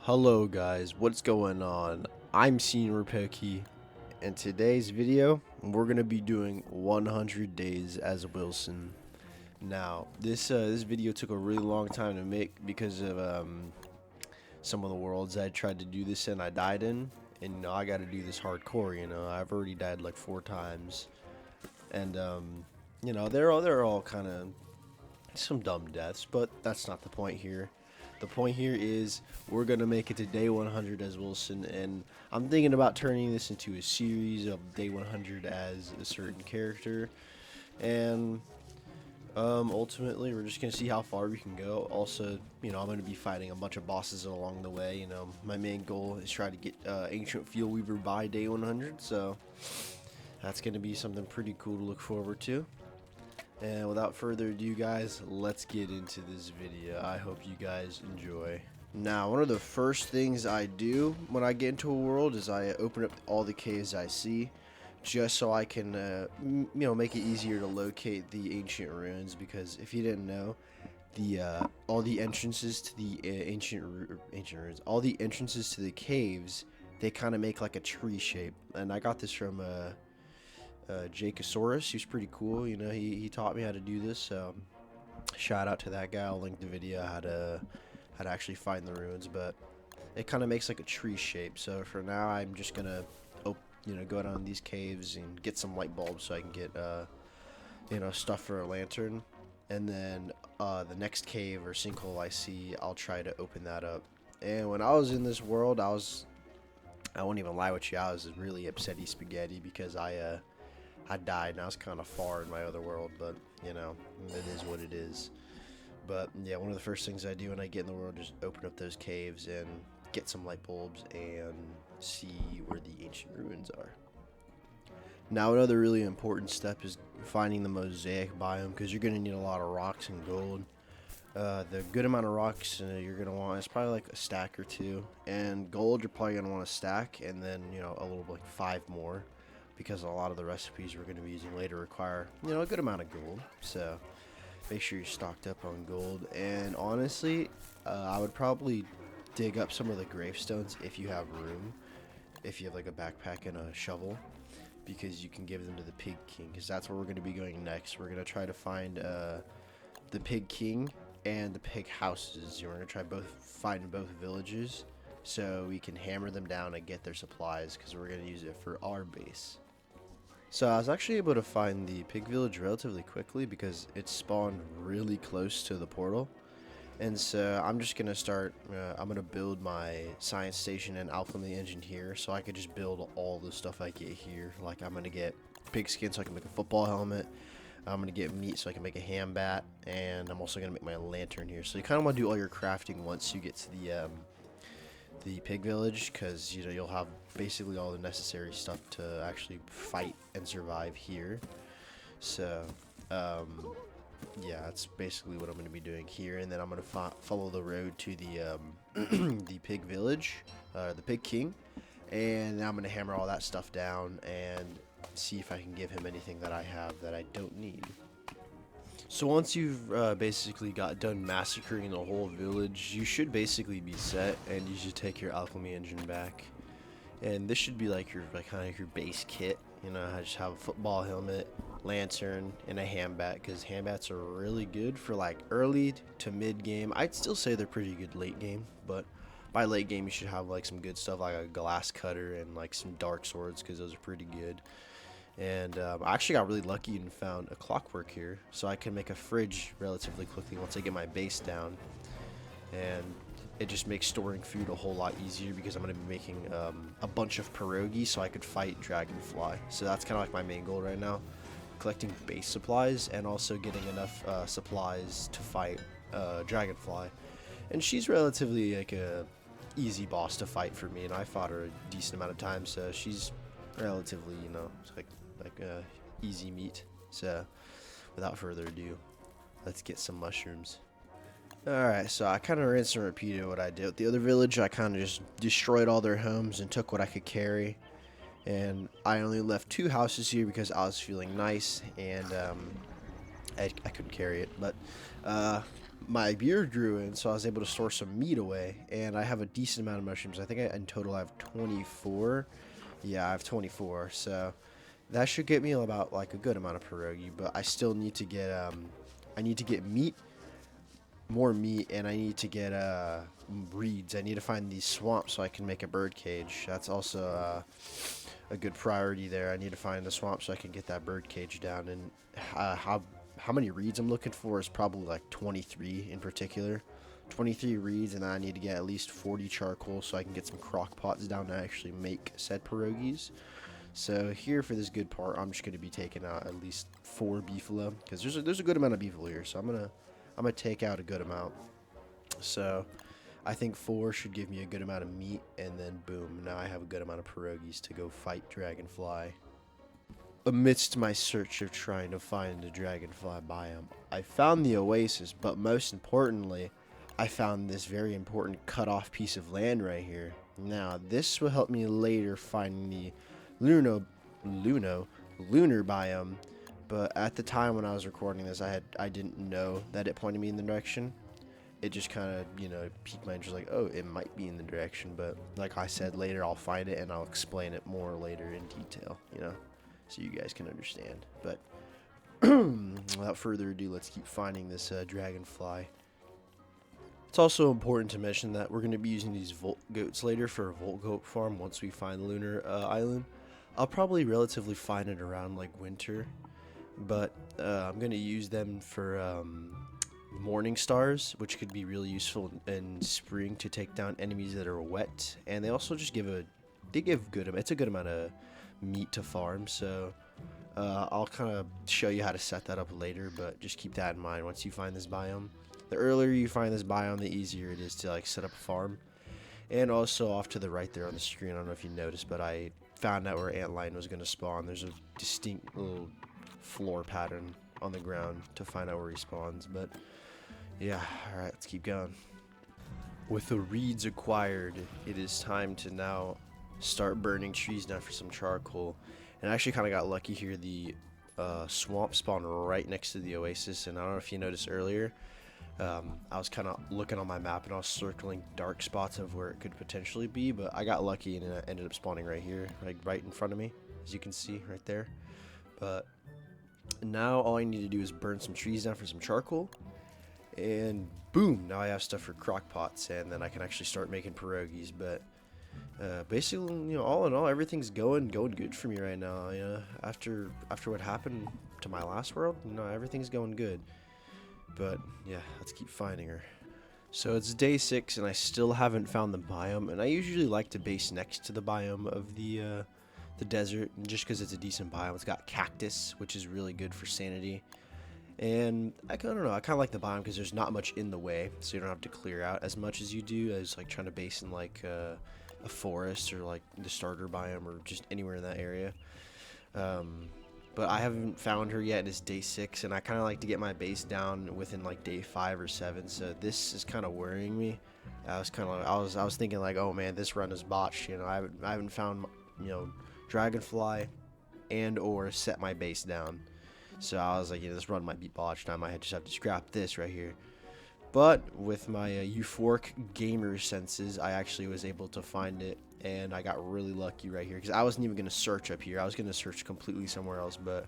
Hello guys, what's going on? I'm Senior Pecky, and today's video we're gonna be doing 100 days as Wilson. Now, this video took a really long time to make because of some of the worlds I tried to do this in. I died in, and I got to do this hardcore. I've already died like 4 times, and they're all kind of some dumb deaths, but that's not the point here. The point here is we're gonna make it to day 100 as Wilson, and I'm thinking about turning this into a series of day 100 as a certain character, and ultimately we're just gonna see how far we can go. Also, I'm gonna be fighting a bunch of bosses along the way. My main goal is try to get Ancient Field Weaver by day 100, so that's gonna be something pretty cool to look forward to. And without further ado, guys, let's get into this video. I hope you guys enjoy. Now, one of the first things I do when I get into a world is I open up all the caves I see, just so I can, make it easier to locate the ancient ruins. Because if you didn't know, all the entrances to the ancient ruins, all the entrances to the caves, they kind of make like a tree shape. And I got this from Jacosaurus. He was pretty cool. He taught me how to do this. So shout out to that guy. I'll link the video how to actually find the ruins. But it kind of makes like a tree shape. So for now, I'm just gonna go down these caves and get some light bulbs so I can get stuff for a lantern. And then the next cave or sinkhole I see, I'll try to open that up. And when I was in this world, I won't even lie with you, I was really upsetty spaghetti because I died and I was kind of far in my other world, but it is what it is. But yeah, one of the first things I do when I get in the world is open up those caves and get some light bulbs and see where the ancient ruins are. Now, another really important step is finding the mosaic biome, because you're going to need a lot of rocks and gold. The good amount of rocks you're going to want is probably like a stack or two, and gold you're probably going to want a stack, and then a little like 5 more, because a lot of the recipes we're going to be using later require a good amount of gold. So make sure you're stocked up on gold. And honestly, I would probably dig up some of the gravestones if you have room, if you have like a backpack and a shovel, because you can give them to the Pig King, because that's where we're going to be going next. We're going to try to find the Pig King and the pig houses. We're going to try find both villages so we can hammer them down and get their supplies, because we're going to use it for our base. So I was actually able to find the pig village relatively quickly because it spawned really close to the portal. And so I'm just going to start, I'm going to build my science station and alchemy engine here, so I could just build all the stuff I get here. Like, I'm going to get pig skin so I can make a football helmet. I'm going to get meat so I can make a ham bat. And I'm also going to make my lantern here. So you kind of want to do all your crafting once you get to the pig village, because you'll have basically all the necessary stuff to actually fight and survive here. So yeah, that's basically what I'm going to be doing here, and then I'm going to follow the road to the the pig village, the Pig King, and then I'm going to hammer all that stuff down and see if I can give him anything that I have that I don't need. So once you've basically got done massacring the whole village, you should basically be set, and you should take your alchemy engine back. And this should be like your kind of your base kit. I just have a football helmet, lantern, and a ham bat, because ham bats are really good for like early to mid game. I'd still say they're pretty good late game, but by late game you should have like some good stuff like a glass cutter and like some dark swords, because those are pretty good. And I actually got really lucky and found a clockwork here, so I can make a fridge relatively quickly once I get my base down. And it just makes storing food a whole lot easier, because I'm going to be making a bunch of pierogi so I could fight Dragonfly. So that's kind of like my main goal right now, collecting base supplies and also getting enough supplies to fight Dragonfly. And she's relatively like a easy boss to fight for me, and I fought her a decent amount of times, so she's relatively like easy meat. So without further ado, let's get some mushrooms. Alright, so I kind of rinsed and repeated what I did with the other village. I kind of just destroyed all their homes and took what I could carry, and I only left 2 houses here because I was feeling nice, and I couldn't carry it. But my beard grew in, so I was able to store some meat away, and I have a decent amount of mushrooms. I think in total I have 24. Yeah, I have 24, so that should get me about like a good amount of pierogi, but I still need to get meat, more meat, and I need to get reeds. I need to find these swamps so I can make a bird cage. That's also a good priority there. I need to find the swamp so I can get that bird cage down. And how many reeds I'm looking for is probably like 23 in particular. 23 reeds, and then I need to get at least 40 charcoal so I can get some crock pots down to actually make said pierogies. So here for this good part, I'm just going to be taking out at least 4 beefalo, because there's a good amount of beefalo here. So I'm gonna take out a good amount. So I think 4 should give me a good amount of meat, and then boom, now I have a good amount of pierogies to go fight Dragonfly. Amidst my search of trying to find the Dragonfly biome, I found the oasis, but most importantly, I found this very important cut-off piece of land right here. Now, this will help me later find the lunar biome, but at the time when I was recording this, I didn't know that it pointed me in the direction. It just kind of, piqued my interest, like, oh, it might be in the direction, but like I said, later I'll find it and I'll explain it more later in detail, so you guys can understand. But without further ado, let's keep finding this Dragonfly. It's also important to mention that we're going to be using these Volt Goats later for a Volt Goat farm once we find the Lunar Island. I'll probably relatively find it around like winter, but I'm going to use them for Morning Stars, which could be really useful in spring to take down enemies that are wet, and they also just give it's a good amount of meat to farm. So I'll kind of show you how to set that up later, but just keep that in mind once you find this biome. The earlier you find this biome, the easier it is to like set up a farm. And also off to the right there on the screen, I don't know if you noticed, but I found out where Antlion was going to spawn. There's a distinct little floor pattern on the ground to find out where he spawns. But yeah, alright, let's keep going. With the reeds acquired, it is time to now start burning trees down for some charcoal. And I actually kind of got lucky here. The swamp spawned right next to the oasis, and I don't know if you noticed earlier, I was kind of looking on my map and I was circling dark spots of where it could potentially be, but I got lucky and it ended up spawning right here, like right in front of me, as you can see right there. But now all I need to do is burn some trees down for some charcoal, and boom, now I have stuff for crock pots, and then I can actually start making pierogies. But basically, all in all, everything's going good for me right now. After what happened to my last world, everything's going good. But yeah, let's keep finding her. So it's day 6 and I still haven't found the biome, and I usually like to base next to the biome of the desert, just because it's a decent biome. It's got cactus, which is really good for sanity, and I kind of like the biome because there's not much in the way, so you don't have to clear out as much as you do as like trying to base in like a forest or like the starter biome or just anywhere in that area. But I haven't found her yet, and it's day 6, and I kind of like to get my base down within like day 5 or 7. So this is kind of worrying me. I was thinking like, oh man, this run is botched. I haven't found Dragonfly and or set my base down. So I was like, this run might be botched. I might just have to scrap this right here. But with my euphoric gamer senses, I actually was able to find it, and I got really lucky right here because I wasn't even going to search up here. I was going to search completely somewhere else, but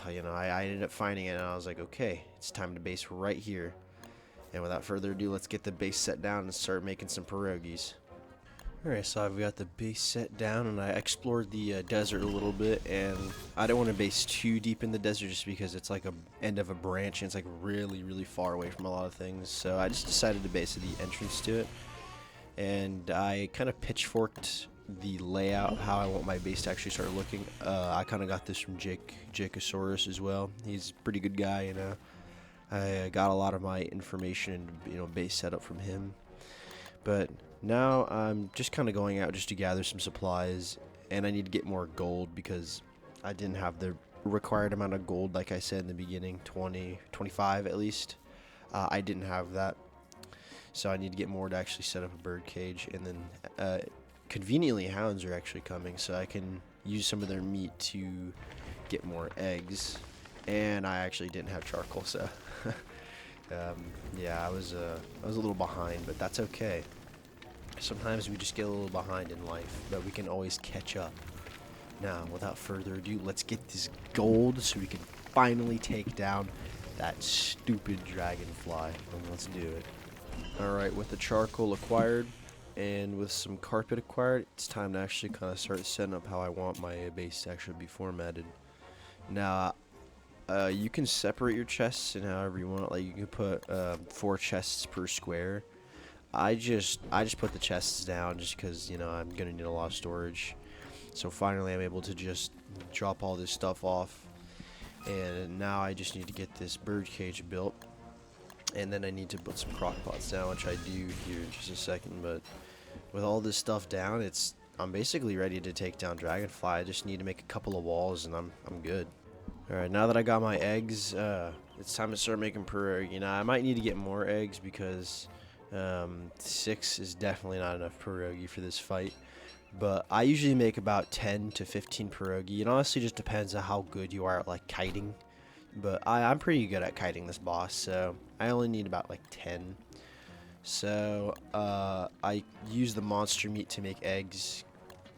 I ended up finding it, and I was like, okay, it's time to base right here. And without further ado, let's get the base set down and start making some pierogies. Alright, so I've got the base set down, and I explored the desert a little bit, and I don't want to base too deep in the desert just because it's like a end of a branch and it's like really, really far away from a lot of things. So I just decided to base the entrance to it, and I kind of pitchforked the layout, how I want my base to actually start looking. I kind of got this from Jacosaurus as well. He's a pretty good guy, I got a lot of my information and base setup from him. But now I'm just kind of going out just to gather some supplies, and I need to get more gold because I didn't have the required amount of gold, like I said in the beginning, 25 at least. I didn't have that, so I need to get more to actually set up a bird cage. And then conveniently, hounds are actually coming, so I can use some of their meat to get more eggs. And I actually didn't have charcoal, so Yeah, I was a little behind, but that's okay. Sometimes we just get a little behind in life, but we can always catch up. Now, without further ado, let's get this gold so we can finally take down that stupid dragonfly. And let's do it. Alright, with the charcoal acquired and with some carpet acquired, it's time to actually kind of start setting up how I want my base to actually be formatted. Now, you can separate your chests and however you want. Like you can put 4 chests per square. I just put the chests down just because I'm gonna need a lot of storage. So finally, I'm able to just drop all this stuff off, and now I just need to get this bird cage built, and then I need to put some crock pots down, which I do here in just a second. But with all this stuff down, I'm basically ready to take down Dragonfly. I just need to make a couple of walls, and I'm good. Alright, now that I got my eggs, it's time to start making pierogi. Now, I might need to get more eggs because 6 is definitely not enough pierogi for this fight. But I usually make about 10 to 15 pierogi. It honestly just depends on how good you are at like kiting. But I'm pretty good at kiting this boss, so I only need about like 10. So I use the monster meat to make eggs.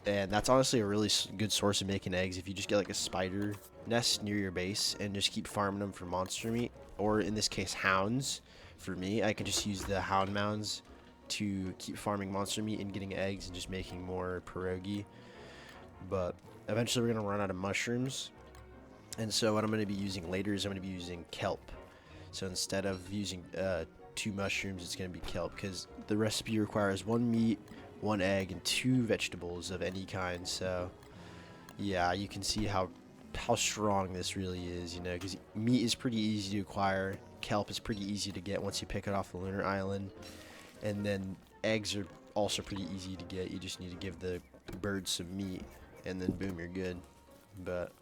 And that's honestly a really good source of making eggs if you just get like a spider nest near your base and just keep farming them for monster meat, or in this case hounds. For me, I can just use the hound mounds to keep farming monster meat and getting eggs and just making more pierogi. But eventually we're going to run out of mushrooms, and so what I'm going to be using later is I'm going to be using kelp. So instead of using 2 mushrooms, it's going to be kelp, because the recipe requires 1 meat, 1 egg, and 2 vegetables of any kind. So yeah, you can see how strong this really is, because meat is pretty easy to acquire, kelp is pretty easy to get once you pick it off the lunar island, and then eggs are also pretty easy to get. You just need to give the birds some meat, and then boom, you're good. But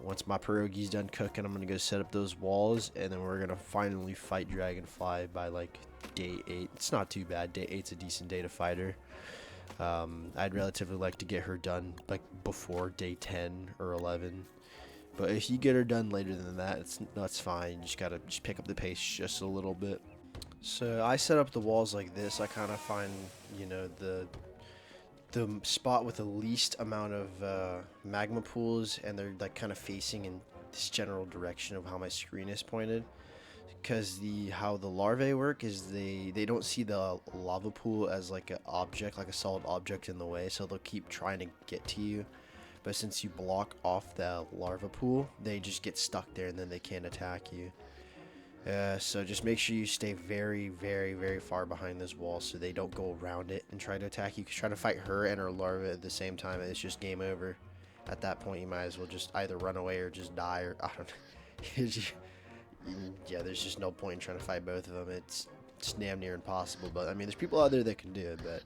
once my pierogi's done cooking, I'm gonna go set up those walls, and then we're gonna finally fight Dragonfly by like day 8. It's not too bad. Day 8's a decent day to fight her. I'd relatively like to get her done like before day 10 or 11. But if you get her done later than that, that's fine. You just gotta pick up the pace just a little bit. So I set up the walls like this. I kind of find, the spot with the least amount of magma pools, and they're like kind of facing in this general direction of how my screen is pointed. Because how the larvae work is they don't see the lava pool as like an object, like a solid object in the way, so they'll keep trying to get to you. But since you block off the larva pool, they just get stuck there and then they can't attack you. So just make sure you stay very, very, very far behind this wall so they don't go around it and try to attack you. Because try to fight her and her larva at the same time, and it's just game over. At that point, you might as well just either run away or just die, or I don't know. Yeah, there's just no point in trying to fight both of them. It's damn near impossible. But I mean, there's people out there that can do it, but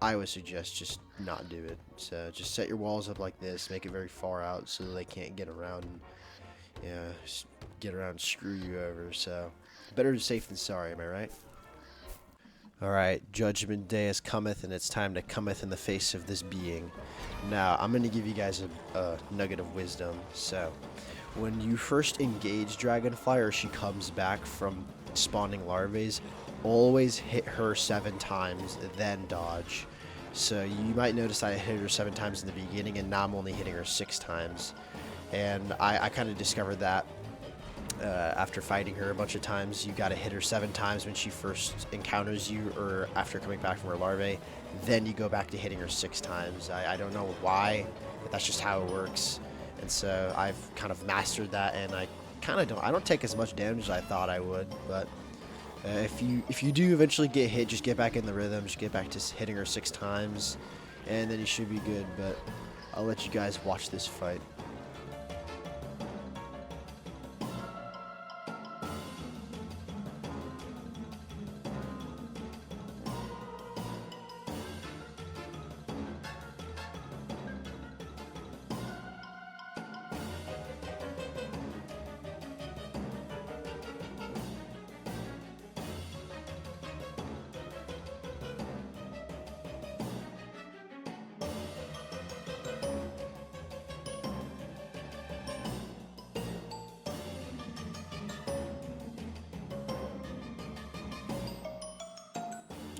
I would suggest just not do it. So just set your walls up like this, make it very far out so they can't get around and get around and screw you over. So better safe than sorry, am I right? Alright, Judgment Day has cometh, and it's time to cometh in the face of this being. Now, I'm going to give you guys a nugget of wisdom. So when you first engage Dragonfly, or she comes back from spawning larvae, always hit her 7 times, then dodge. So you might notice I hit her 7 times in the beginning, and now I'm only hitting her 6 times. And I kind of discovered that after fighting her a bunch of times. You got to hit her 7 times when she first encounters you, or after coming back from her larvae. Then you go back to hitting her 6 times. I don't know why, but that's just how it works. And so I've kind of mastered that, and I don't take as much damage as I thought I would. But if you do eventually get hit, just get back in the rhythm, just get back to hitting her 6 times, and then you should be good. But I'll let you guys watch this fight.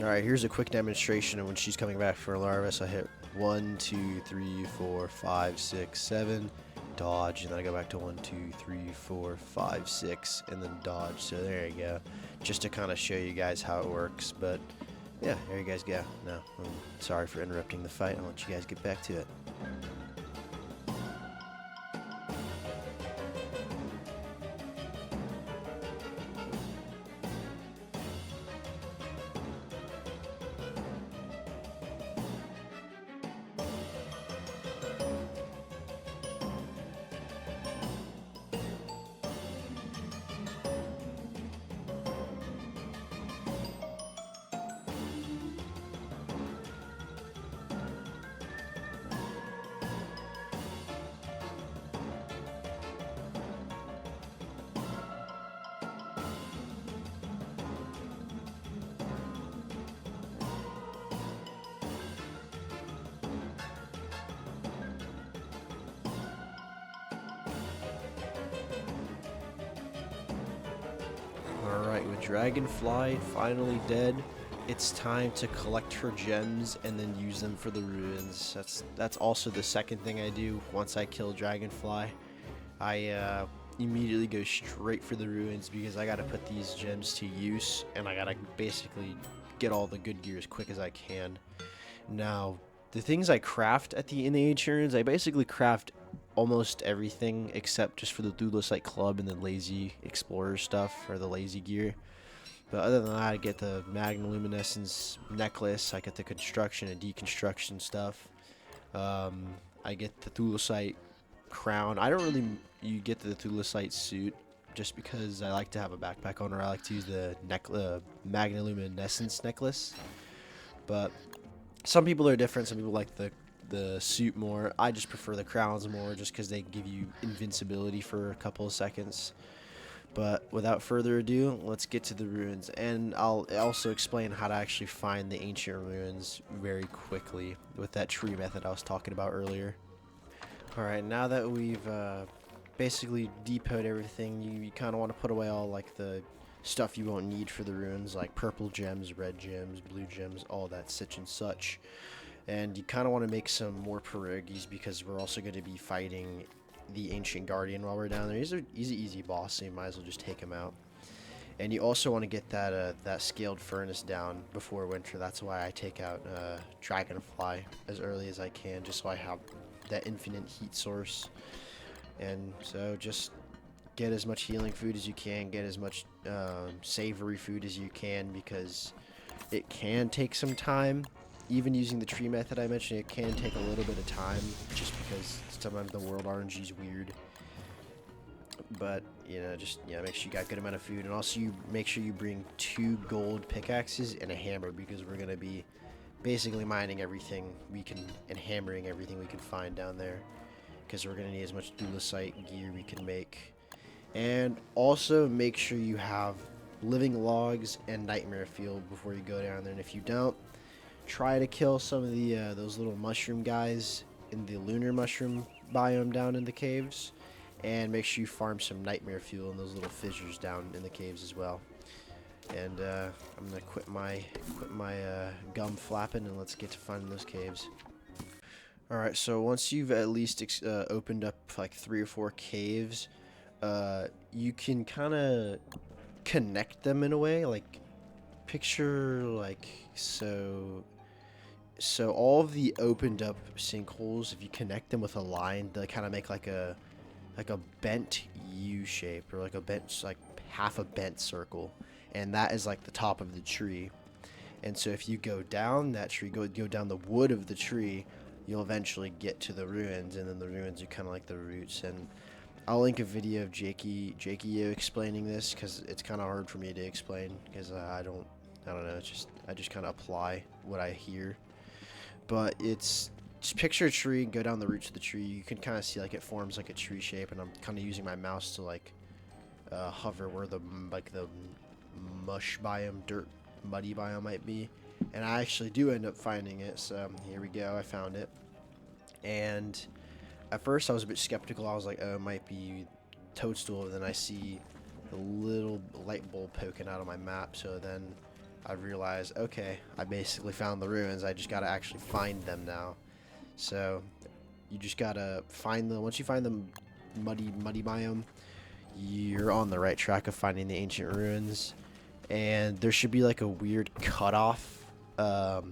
Alright, here's a quick demonstration of when she's coming back for Larvis. I hit 1, 2, 3, 4, 5, 6, 7, dodge, and then I go back to 1, 2, 3, 4, 5, 6, and then dodge. So there you go. Just to kind of show you guys how it works. But yeah, there you guys go. Now, I'm sorry for interrupting the fight. I'll let you guys get back to it. Alright, with Dragonfly finally dead, it's time to collect her gems and then use them for the ruins. That's also the second thing I do once I kill Dragonfly. I immediately go straight for the ruins because I gotta put these gems to use and I gotta basically get all the good gear as quick as I can. Now, the things I craft in the ancient ruins, I basically craft almost everything except just for the Thulecite Club and the Lazy Explorer stuff, or the Lazy gear. But other than that, I get the Magnoluminescence necklace, I get the construction and deconstruction stuff. I get the Thulecite crown. I don't really you get the Thulecite suit just because I like to have a backpack on, or I like to use the Magnoluminescence necklace. But some people are different. Some people like the suit more. I just prefer the crowns more just because they give you invincibility for a couple of seconds. But without further ado, let's get to the ruins. And I'll also explain how to actually find the ancient ruins very quickly with that tree method I was talking about earlier. Alright, now that we've basically depoted everything, you kind of want to put away all like the stuff you won't need for the ruins, like purple gems, red gems, blue gems, all that such and such. And you kind of want to make some more pierogies because we're also going to be fighting the Ancient Guardian while we're down there. He's an easy boss, so you might as well just take him out. And you also want to get that scaled furnace down before winter. That's why I take out Dragonfly as early as I can, just so I have that infinite heat source. And so just get as much healing food as you can, get as much savory food as you can, because it can take some time. Even using the tree method I mentioned, it can take a little bit of time, just because sometimes the world RNG is weird. But just make sure you got a good amount of food, and also you make sure you bring 2 gold pickaxes and a hammer, because we're gonna be basically mining everything we can and hammering everything we can find down there, because we're gonna need as much Thulecite gear we can make. And also make sure you have living logs and nightmare fuel before you go down there, and if you don't, try to kill some of the those little mushroom guys in the lunar mushroom biome down in the caves, and make sure you farm some nightmare fuel in those little fissures down in the caves as well. And I'm gonna quit my gum flapping, and let's get to finding those caves. Alright, so once you've at least opened up like 3 or 4 caves, you can kind of connect them in a way, like picture like so all of the opened up sinkholes, if you connect them with a line, they kind of make like a bent U shape, or like a bent, like half a bent circle, and that is like the top of the tree. And so if you go down that tree, go down the wood of the tree, you'll eventually get to the ruins, and then the ruins are kind of like the roots. And I'll link a video of Jakey explaining this, because it's kind of hard for me to explain, because I don't know, I just kind of apply what I hear. But it's just picture a tree, go down the roots of the tree. You can kind of see like it forms like a tree shape, and I'm kind of using my mouse to like hover where the mush biome, dirt muddy biome might be, and I actually do end up finding it. So here we go, I found it. And at first I was a bit skeptical. I was like, oh, it might be toadstool, and then I see the little light bulb poking out of my map, so then I realized, okay, I basically found the ruins. I just gotta actually find them now. So you just gotta find them. Once you find the muddy biome, you're on the right track of finding the ancient ruins. And there should be like a weird cutoff of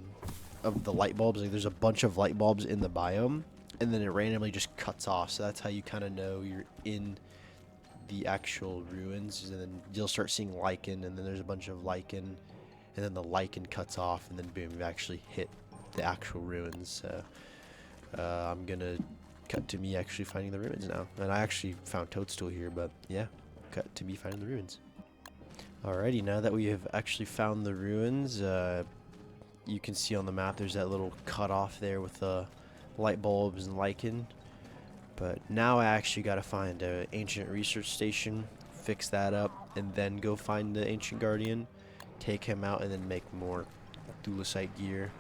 the light bulbs. Like there's a bunch of light bulbs in the biome, and then it randomly just cuts off. So that's how you kind of know you're in the actual ruins. And then you'll start seeing lichen, and then there's a bunch of lichen, and then the lichen cuts off, and then boom, you actually hit the actual ruins. So I'm gonna cut to me actually finding the ruins now. And I actually found Toadstool here, but yeah, cut to me finding the ruins. Alrighty, now that we have actually found the ruins, you can see on the map there's that little cutoff there with the light bulbs and lichen. But now I actually gotta find an ancient research station, fix that up, and then go find the ancient guardian, take him out, and then make more Thulecite gear.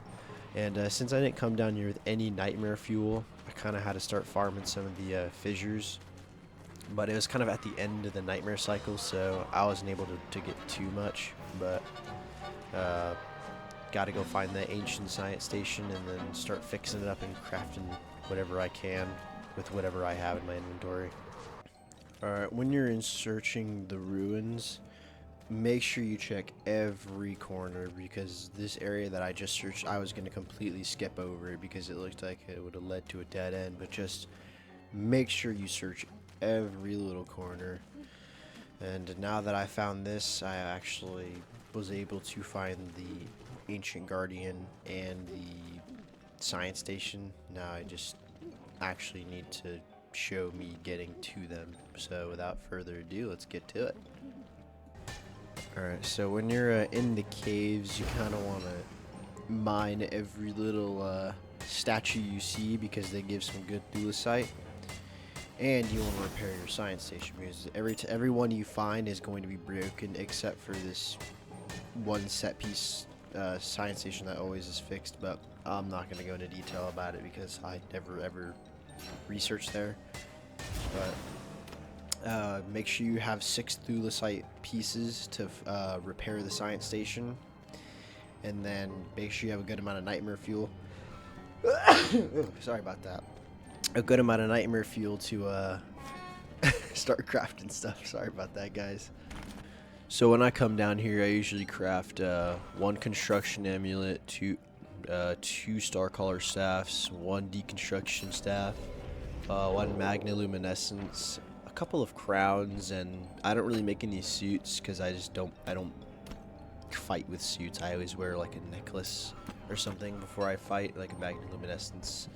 And since I didn't come down here with any nightmare fuel, I kind of had to start farming some of the fissures. But it was kind of at the end of the nightmare cycle, so I wasn't able to get too much. But gotta go find the ancient science station and then start fixing it up and crafting whatever I can with whatever I have in my inventory. Alright, when you're in searching the ruins, make sure you check every corner, because this area that I just searched, I was going to completely skip over it because it looked like it would have led to a dead end. But just make sure you search every little corner. And now that I found this, I actually was able to find the ancient guardian and the science station. Now I just actually need to show me getting to them. So without further ado, let's get to it. Alright, so when you're in the caves, you kind of want to mine every little statue you see, because they give some good Thulecite. And you want to repair your science station, because every one you find is going to be broken, except for this one set piece science station that always is fixed. But I'm not going to go into detail about it because I never ever researched there. But make sure you have 6 Thulecite pieces to repair the science station, and then make sure you have a good amount of nightmare fuel. Sorry about that. A good amount of nightmare fuel to start crafting stuff. Sorry about that, guys. So when I come down here, I usually craft 1 construction amulet, 2 star-collar staffs, 1 deconstruction staff, 1 magnoluminescence, a couple of crowns, and I don't really make any suits because I don't fight with suits. I always wear like a necklace or something before I fight, like a magnoluminescence.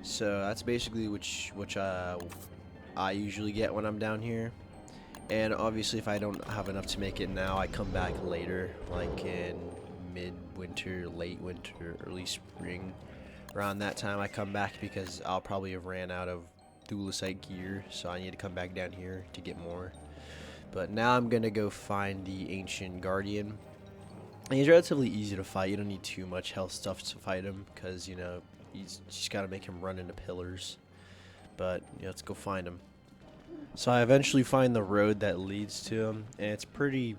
So that's basically which I usually get when I'm down here. And obviously if I don't have enough to make it now, I come back later, like in mid-winter, late winter, early spring. Around that time I come back because I'll probably have ran out of Thulecite gear, so I need to come back down here to get more. But now I'm gonna go find the ancient guardian. And he's relatively easy to fight. You don't need too much health stuff to fight him, because you know, you just gotta make him run into pillars. But yeah, let's go find him. So I eventually find the road that leads to him, and it's pretty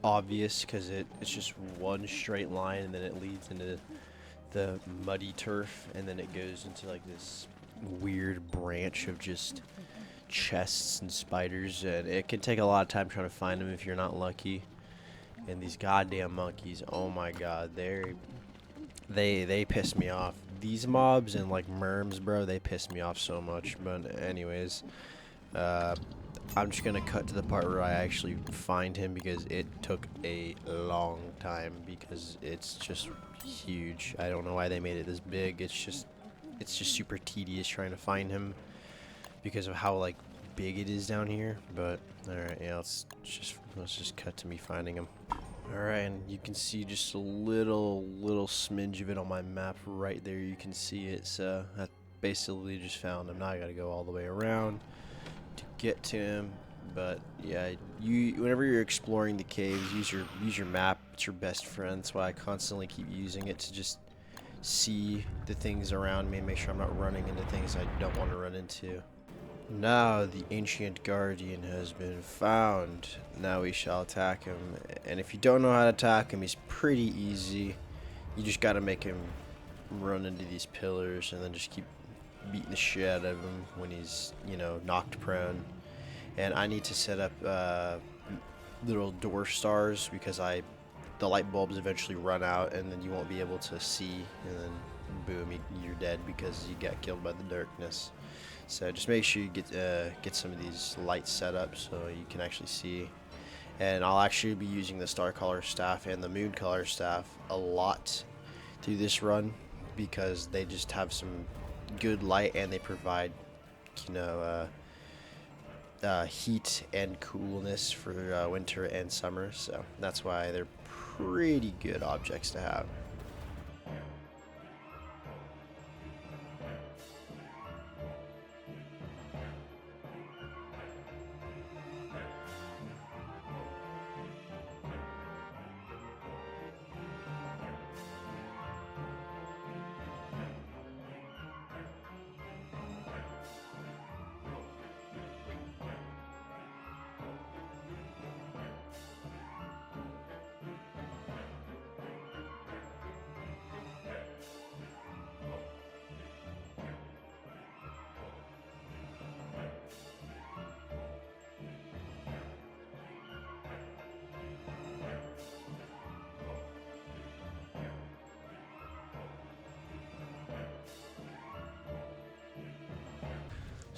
obvious because it's just one straight line, and then it leads into the muddy turf, and then it goes into like this weird branch of just chests and spiders, and it can take a lot of time trying to find them if you're not lucky. And these goddamn monkeys, oh my god, they piss me off. These mobs and like merms, bro, they piss me off so much. But anyways, I'm just gonna cut to the part where I actually find him, because it took a long time, because it's just huge. I don't know why they made it this big. It's just super tedious trying to find him because of how like big it is down here. But alright, yeah, let's just cut to me finding him. Alright, and you can see just a little smidge of it on my map right there. You can see it. So I basically just found him. Now I gotta go all the way around to get to him. But yeah, whenever you're exploring the caves, use your map. It's your best friend. That's why I constantly keep using it, to just see the things around me and make sure I'm not running into things I don't want to run into. Now the ancient guardian has been found. Now we shall attack him. And if you don't know how to attack him, he's pretty easy. You just gotta make him run into these pillars and then just keep beating the shit out of him when he's, you know, knocked prone. And I need to set up little dwarf stars because the light bulbs eventually run out and then you won't be able to see, and then boom, you're dead because you got killed by the darkness. So just make sure you get some of these lights set up so you can actually see. And I'll actually be using the Star Color Staff and the Moon Color Staff a lot through this run because they just have some good light and they provide, you know, heat and coolness for winter and summer. So that's why they're pretty good objects to have.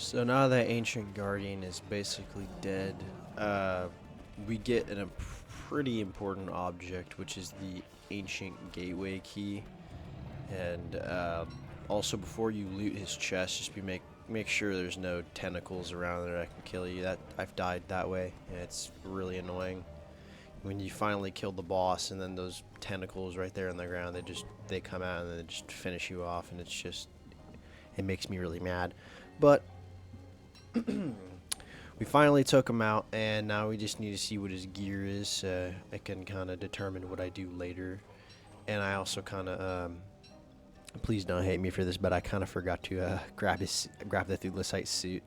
So now that Ancient Guardian is basically dead, we get a pretty important object, which is the Ancient Gateway Key. And also, before you loot his chest, just make sure there's no tentacles around there that can kill you. I've died that way, and it's really annoying. When you finally kill the boss, and then those tentacles right there on the ground, they come out and they just finish you off, and it makes me really mad. But we finally took him out, and now we just need to see what his gear is. I can kind of determine what I do later. And I also kind of, please don't hate me for this, but I kind of forgot to grab the Thulecite suit.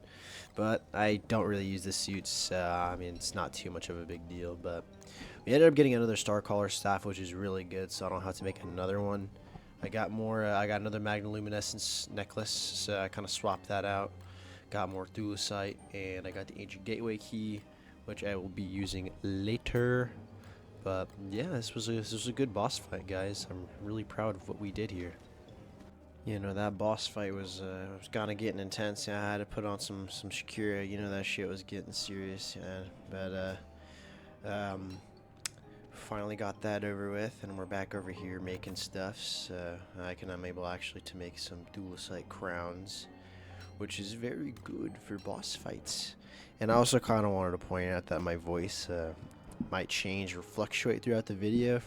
But I don't really use the suits. I mean, it's not too much of a big deal. But we ended up getting another Star Color Staff, which is really good, so I don't have to make another one. I got more. I got another Magnoluminescence necklace, so I kind of swapped that out. Got more Thulecite, and I got the Ancient Gateway Key, which I will be using later. But yeah, this was a good boss fight, guys. I'm really proud of what we did here. You know, that boss fight was kind of getting intense. Yeah, I had to put on some Shakira. You know, that shit was getting serious. Yeah, but finally got that over with, and we're back over here making stuffs. I'm able actually to make some Thulecite crowns, which is very good for boss fights. And I also kind of wanted to point out that my voice might change or fluctuate throughout the video.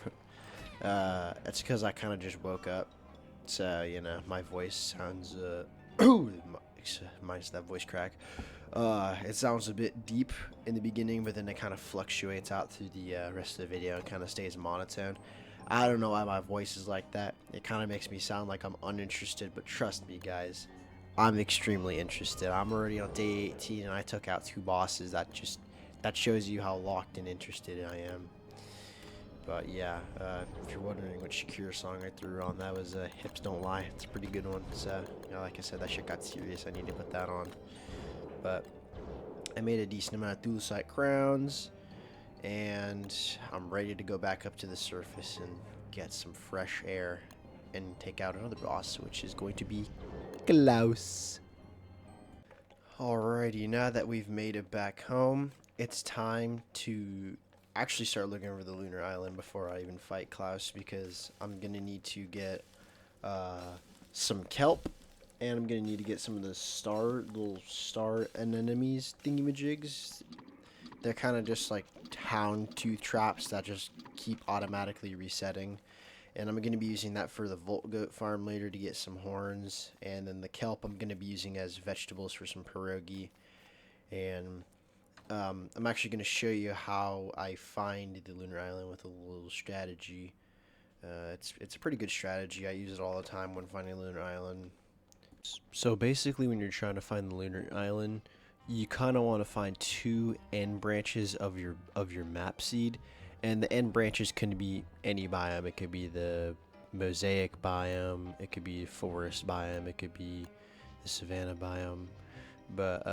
It's because I kind of just woke up, so you know my voice sounds minus that voice crack. It sounds a bit deep in the beginning, but then it kind of fluctuates out through the rest of the video and kind of stays monotone. I don't know why my voice is like that. It kind of makes me sound like I'm uninterested, but trust me, guys, I'm extremely interested. I'm already on day 18 and I took out 2 bosses. That shows you how locked and interested I am. But yeah, if you're wondering what Shakira song I threw on, that was Hips Don't Lie. It's a pretty good one. So, you know, like I said, that shit got serious. I need to put that on. But I made a decent amount of Thulecite crowns, and I'm ready to go back up to the surface and get some fresh air and take out another boss, which is going to be Klaus. Alrighty, now that we've made it back home, it's time to actually start looking over the Lunar Island before I even fight Klaus, because I'm gonna need to get some kelp, and I'm gonna need to get some of the little star anemones thingy-majigs. They're kind of just like hound tooth traps that just keep automatically resetting. And I'm going to be using that for the Volt Goat farm later to get some horns. And then the kelp I'm going to be using as vegetables for some pierogi. And I'm actually going to show you how I find the Lunar Island with a little strategy. It's a pretty good strategy. I use it all the time when finding the Lunar Island. So basically when you're trying to find the Lunar Island, you kind of want to find two end branches of your map seed, and the end branches can be any biome. It could be the mosaic biome, it could be forest biome, it could be the savanna biome. But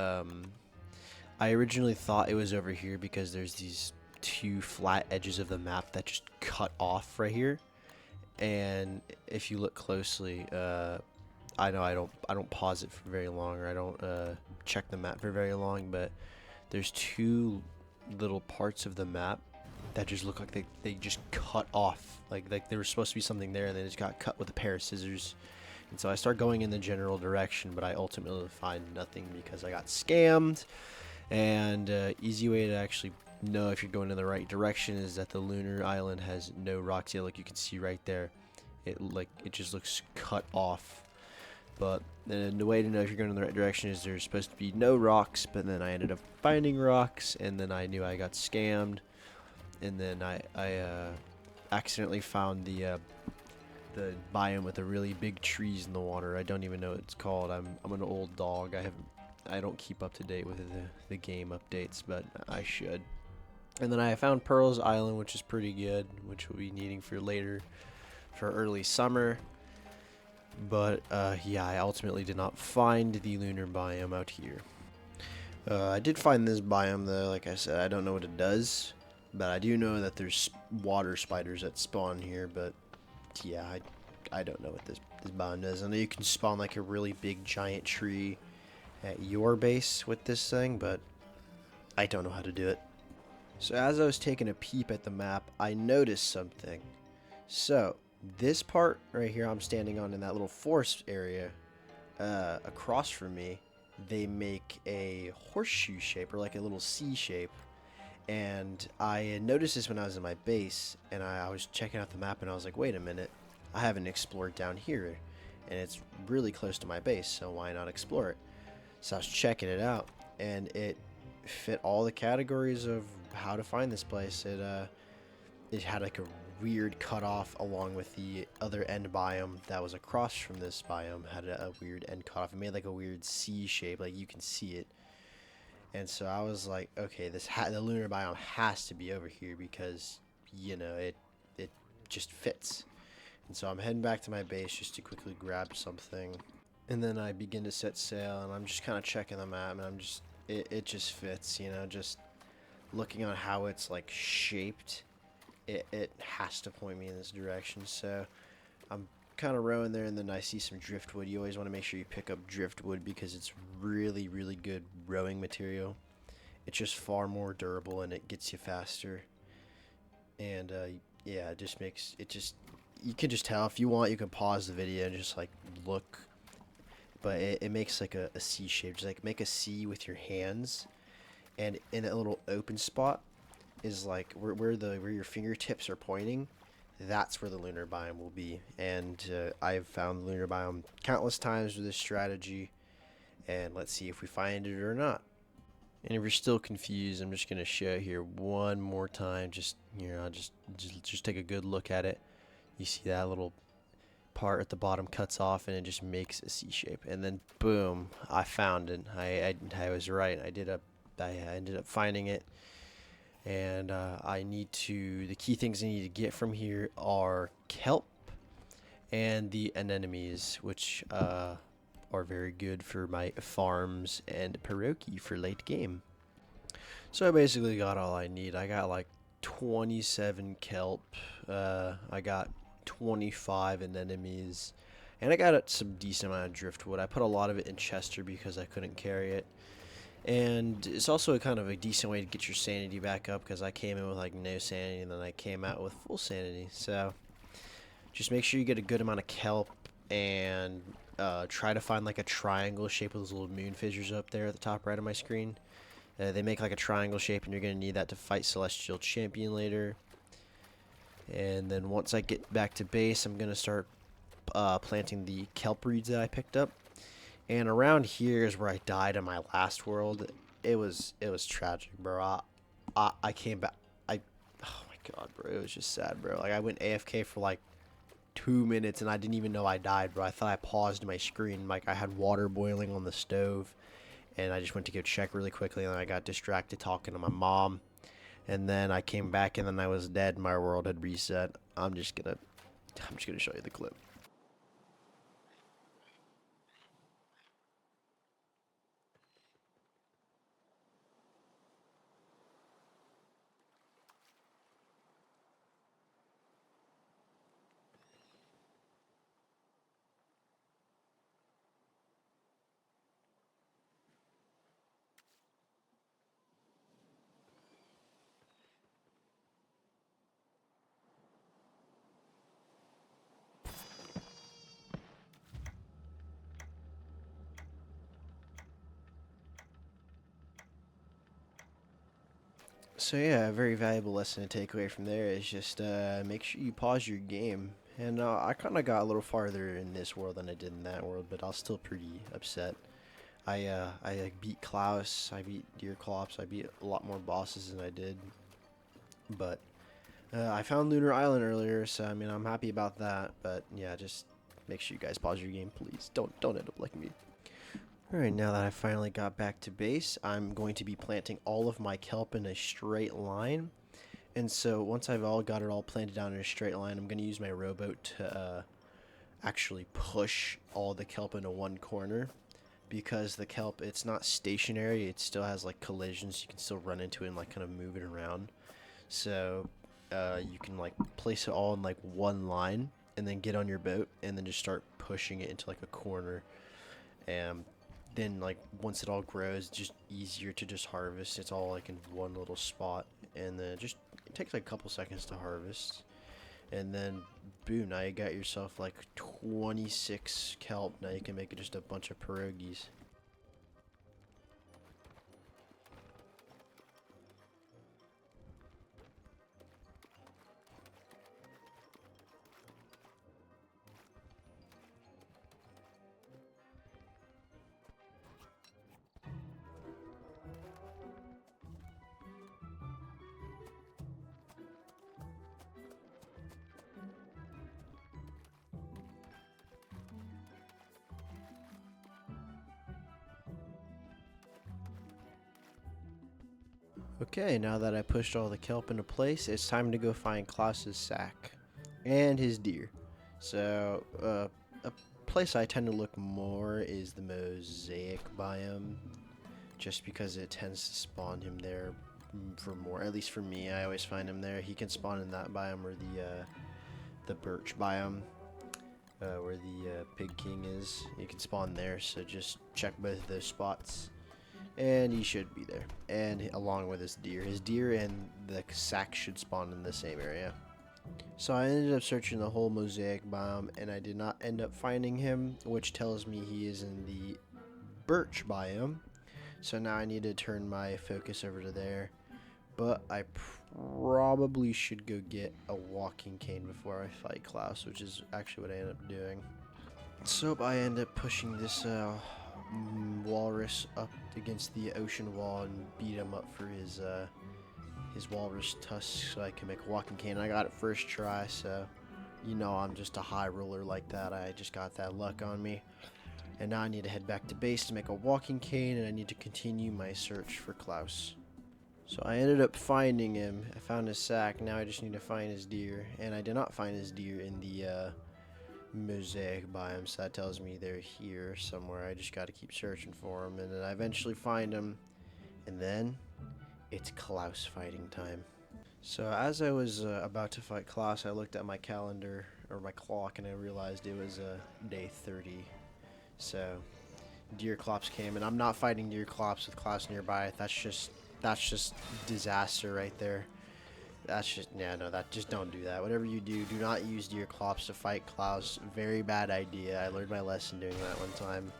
I originally thought it was over here because there's these two flat edges of the map that just cut off right here. And if you look closely, I know I don't pause it for very long, or I don't check the map for very long, but there's two little parts of the map that just look like they just cut off, like there was supposed to be something there and they just got cut with a pair of scissors. And so I start going in the general direction, but I ultimately find nothing because I got scammed. And easy way to actually know if you're going in the right direction is that the lunar island has no rocks yet, like you can see right there. It just looks cut off. But then the way to know if you're going in the right direction is there's supposed to be no rocks, but then I ended up finding rocks, and then I knew I got scammed. And then I accidentally found the biome with the really big trees in the water. I don't even know what it's called. I'm an old dog. I don't keep up to date with the game updates, but I should. And then I found Pearl's Island, which is pretty good, which we'll be needing for later, for early summer. But yeah, I ultimately did not find the lunar biome out here. I did find this biome though. Like I said, I don't know what it does, but I do know that there's water spiders that spawn here. But yeah, I don't know what this biome does. I know you can spawn like a really big giant tree at your base with this thing, but I don't know how to do it. So as I was taking a peep at the map, I noticed something. So this part right here I'm standing on in that little forest area, across from me, they make a horseshoe shape, or like a little C shape. And I noticed this when I was in my base, and I was checking out the map, and I was like, wait a minute, I haven't explored down here, and it's really close to my base, so why not explore it? So I was checking it out, and it fit all the categories of how to find this place. It had like a weird cutoff along with the other end biome that was across from this biome, had a weird end cutoff. It made like a weird C shape, like you can see it. And so I was like, okay, the lunar biome has to be over here because, you know, it just fits. And so I'm heading back to my base just to quickly grab something. And then I begin to set sail, and I'm just kind of checking the map, and it just fits, you know, just looking on how it's like shaped. It has to point me in this direction. So I'm kind of rowing there, and then I see some driftwood. You always want to make sure you pick up driftwood because it's really, really good rowing material. It's just far more durable, and it gets you faster. And yeah, it just makes it just, you can just tell. If you want, you can pause the video and just like look. But it makes like a C shape. Just like make a C with your hands, and in a little open spot is like where your fingertips are pointing. That's where the lunar biome will be. And I've found the lunar biome countless times with this strategy. And let's see if we find it or not. And if you're still confused, I'm just gonna show here one more time. Just, you know, just take a good look at it. You see that little part at the bottom cuts off, and it just makes a C shape. And then boom, I found it. I was right. I ended up finding it. And the key things I need to get from here are kelp and the anemones, which are very good for my farms, and pierogi for late game. So I basically got all I need. I got like 27 kelp, I got 25 anemones, and I got some decent amount of driftwood. I put a lot of it in Chester because I couldn't carry it. And it's also a kind of a decent way to get your sanity back up, because I came in with like no sanity, and then I came out with full sanity. So just make sure you get a good amount of kelp, and try to find like a triangle shape with those little moon fissures up there at the top right of my screen. They make like a triangle shape, and you're going to need that to fight Celestial Champion later. And then once I get back to base, I'm going to start planting the kelp reeds that I picked up. And around here is where I died in my last world. It was tragic, bro. I came back. Oh my god, bro. It was just sad, bro. Like, I went AFK for like 2 minutes, and I didn't even know I died, bro. I thought I paused my screen. Like, I had water boiling on the stove, and I just went to go check really quickly, and then I got distracted talking to my mom, and then I came back, and then I was dead. My world had reset. I'm just gonna show you the clip. So yeah, a very valuable lesson to take away from there is just make sure you pause your game. And I kind of got a little farther in this world than I did in that world, but I was still pretty upset. I beat Klaus, I beat Deerclops, I beat a lot more bosses than I did. But I found Lunar Island earlier, so I mean I'm happy about that. But yeah, just make sure you guys pause your game, please. Don't end up like me. Alright, now that I finally got back to base, I'm going to be planting all of my kelp in a straight line. And so once I've got it all planted down in a straight line, I'm going to use my rowboat to actually push all the kelp into one corner. Because the kelp, it's not stationary, it still has like collisions, you can still run into it and like kind of move it around. So you can like place it all in like one line and then get on your boat and then just start pushing it into like a corner. And then like once it all grows, it's just easier to just harvest. It's all like in one little spot, and then it takes like a couple seconds to harvest, and then boom, now you got yourself like 26 kelp. Now you can make just a bunch of pierogies. Okay, now that I pushed all the kelp into place, it's time to go find Klaus's sack and his deer. So, a place I tend to look more is the Mosaic biome, just because it tends to spawn him there for more. At least for me, I always find him there. He can spawn in that biome or the birch biome, where the pig king is. You can spawn there, so just check both of those spots. And he should be there, and along with his deer and the sack should spawn in the same area. So I ended up searching the whole Mosaic biome, and I did not end up finding him, which tells me he is in the birch biome. So now I need to turn my focus over to there, but I probably should go get a walking cane before I fight Klaus, which is actually what I ended up doing. So I end up pushing this walrus up against the ocean wall and beat him up for his walrus tusks so I can make a walking cane. I got it first try, so you know I'm just a high roller like that. I just got that luck on me. And now I need to head back to base to make a walking cane, and I need to continue my search for Klaus. So I ended up finding him. I found his sack. Now I just need to find his deer, and I did not find his deer in the Mosaic biome, so that tells me they're here somewhere. I just got to keep searching for them, and then I eventually find them, and then it's Klaus fighting time. So as I was about to fight Klaus, I looked at my calendar or my clock, and I realized it was day 30. So Deerclops came, and I'm not fighting Deerclops with Klaus nearby. That's just disaster right there. That's just, yeah, no, just don't do that. Whatever you do not use Deerclops to fight Klaus. Very bad idea. I learned my lesson doing that one time.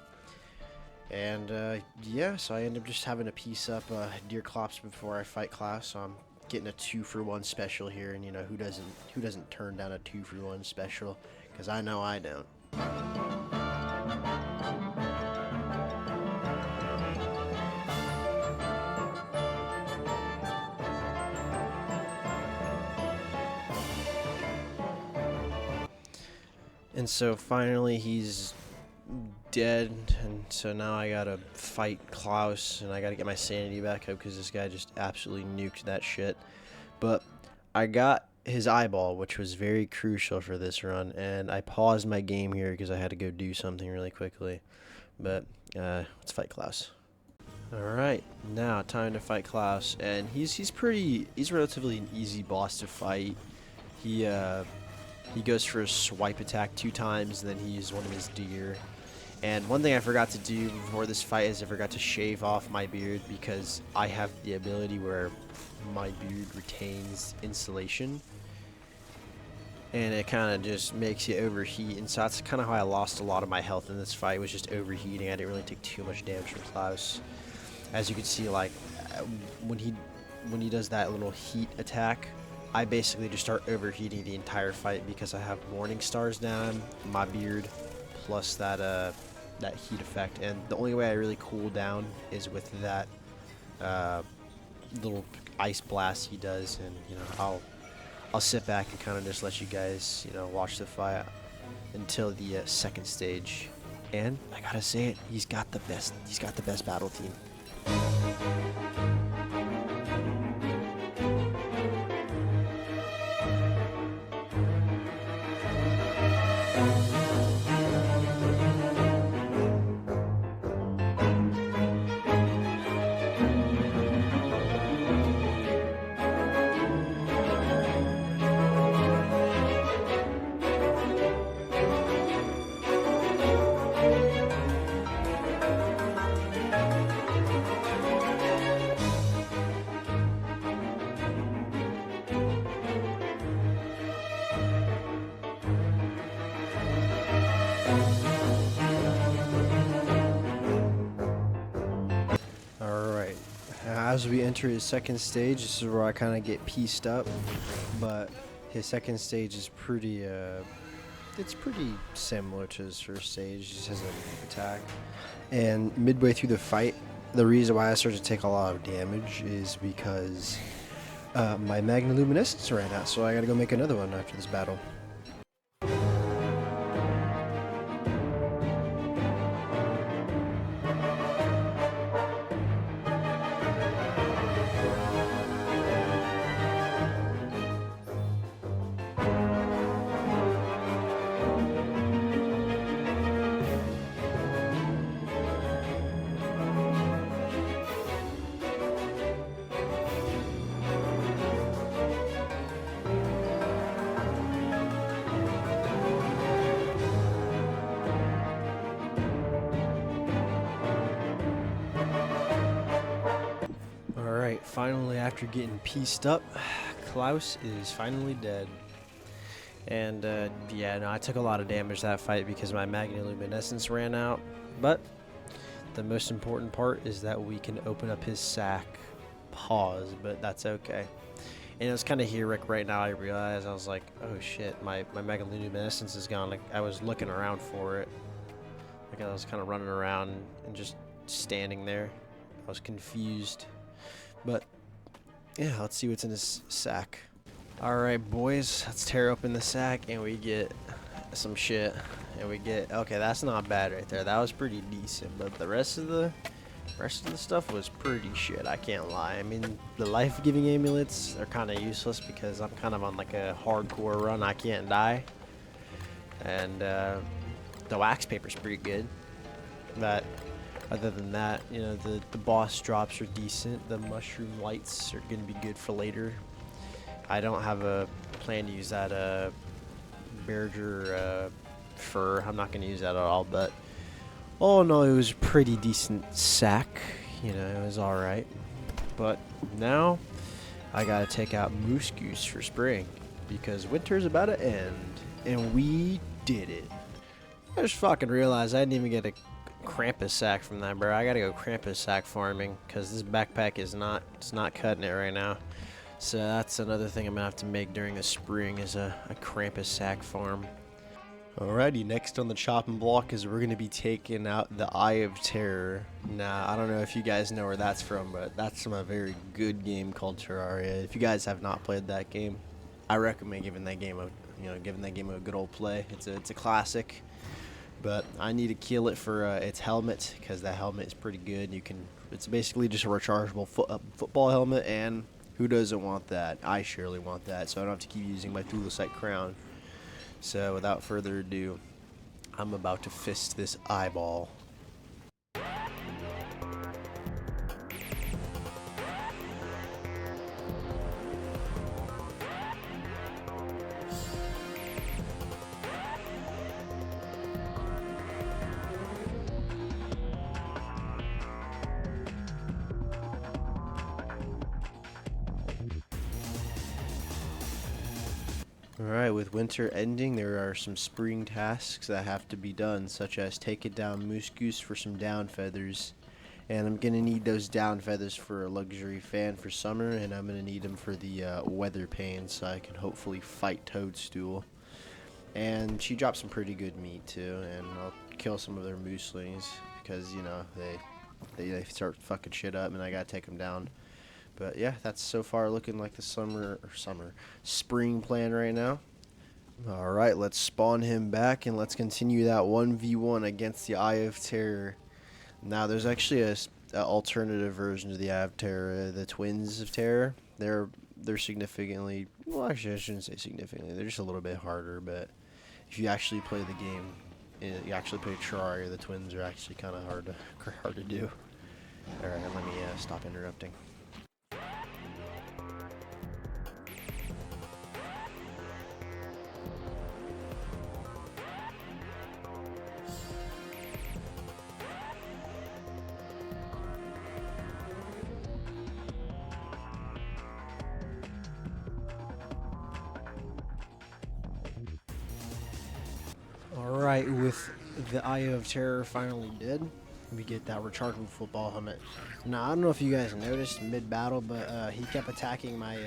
And, yeah, so I end up just having to piece up Deerclops before I fight Klaus, so I'm getting a 2-for-1 special here, and, you know, who doesn't turn down a 2-for-1 special? Because I know I don't. And so finally he's dead, and so now I gotta fight Klaus, and I gotta get my sanity back up because this guy just absolutely nuked that shit. But I got his eyeball, which was very crucial for this run, and I paused my game here because I had to go do something really quickly. But let's fight Klaus. Alright, now time to fight Klaus, and he's relatively an easy boss to fight. He goes for a swipe attack 2 times, and then he uses one of his deer. And one thing I forgot to do before this fight is I forgot to shave off my beard, because I have the ability where my beard retains insulation. And it kind of just makes you overheat, and so that's kind of how I lost a lot of my health in this fight, was just overheating. I didn't really take too much damage from Klaus. As you can see, like, when he does that little heat attack, I basically just start overheating the entire fight because I have morning stars down, my beard, plus that heat effect. And the only way I really cool down is with that little ice blast he does. And you know, I'll sit back and kind of just let you guys, you know, watch the fight until the second stage. And I gotta say it, he's got the best battle team. As we enter his second stage, this is where I kind of get pieced up, but his second stage is pretty, it's pretty similar to his first stage, just as an attack. And midway through the fight, the reason why I started to take a lot of damage is because my Magnoluminescence ran out, so I gotta go make another one after this battle. Alright, finally, after getting pieced up, Klaus is finally dead. And yeah, no, I took a lot of damage that fight because my Magnoluminescence ran out. But the most important part is that we can open up his sack. Pause, but that's okay. And it was kind of here, Rick, right now I realized, I was like, oh shit, my Magnoluminescence is gone. Like, I was looking around for it. Like, I was kind of running around and just standing there. I was confused. But yeah, let's see what's in this sack. Alright, boys, let's tear open the sack and we get some shit. And we get, okay, that's not bad right there. That was pretty decent, but the rest of the stuff was pretty shit, I can't lie. I mean, the life-giving amulets are kind of useless because I'm kind of on like a hardcore run. I can't die. And the wax paper's pretty good. But other than that, you know, the boss drops are decent. The mushroom lights are going to be good for later. I don't have a plan to use that Berger fur. I'm not going to use that at all, but oh no, it was a pretty decent sack. You know, it was alright. But now I got to take out Moose Goose for spring because winter's about to end. And we did it. I just fucking realized I didn't even get a Krampus sack from that, bro. I gotta go Krampus sack farming because this backpack is not cutting it right now. So that's another thing I'm gonna have to make during the spring is a Krampus sack farm. Alrighty, next on the chopping block is we're gonna be taking out the Eye of Terror. Now I don't know if you guys know where that's from, but that's from a very good game called Terraria. If you guys have not played that game, I recommend giving that game a good old play. It's a classic. But I need to kill it for its helmet, because that helmet is pretty good. It's basically just a rechargeable football helmet, and who doesn't want that? I surely want that, so I don't have to keep using my Thulecite crown. So without further ado, I'm about to fist this eyeball. Alright, with winter ending, there are some spring tasks that have to be done, such as take it down Moose Goose for some down feathers. And I'm going to need those down feathers for a luxury fan for summer, and I'm going to need them for the weather pane, so I can hopefully fight Toadstool. And she dropped some pretty good meat too, and I'll kill some of their mooselings, because, you know, they start fucking shit up, and I gotta take them down. But yeah, that's so far looking like the spring plan right now. Alright, let's spawn him back and let's continue that 1v1 against the Eye of Terror. Now, there's actually a alternative version of the Eye of Terror, the Twins of Terror. They're significantly, well, actually I shouldn't say significantly, they're just a little bit harder, but if you actually play the game, you actually play Terraria, the Twins are actually kind of hard to do. Alright, let me stop interrupting. Alright, with the Eye of Terror finally dead, we get that rechargeable football helmet. Now, I don't know if you guys noticed mid-battle, but he kept attacking my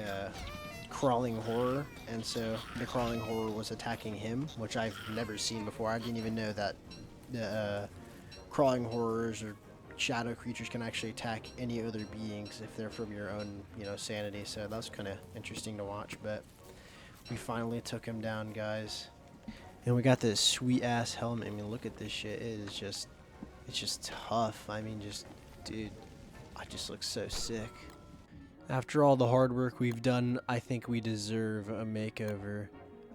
crawling horror, and so the crawling horror was attacking him, which I've never seen before. I didn't even know that the crawling horrors or shadow creatures can actually attack any other beings if they're from your own, you know, sanity. So that was kind of interesting to watch, but we finally took him down, guys. And we got this sweet ass helmet. I mean, look at this shit. It's just tough. I mean, dude, I just look so sick. After all the hard work we've done, I think we deserve a makeover.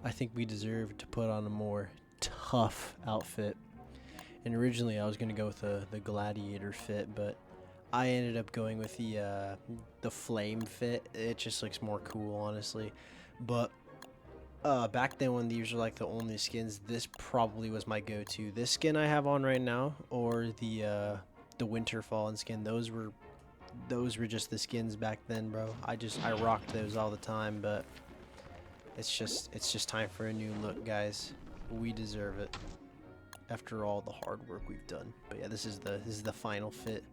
I think we deserve to put on a more tough outfit. And originally I was gonna go with the gladiator fit, but I ended up going with the flame fit. It just looks more cool, honestly. But back then when these were like the only skins, this probably was my go-to. This skin I have on right now, or the Winter Fallen skin, those were just the skins back then, bro. I rocked those all the time, but it's just time for a new look, guys. We deserve it after all the hard work we've done. But yeah, this is the final fit.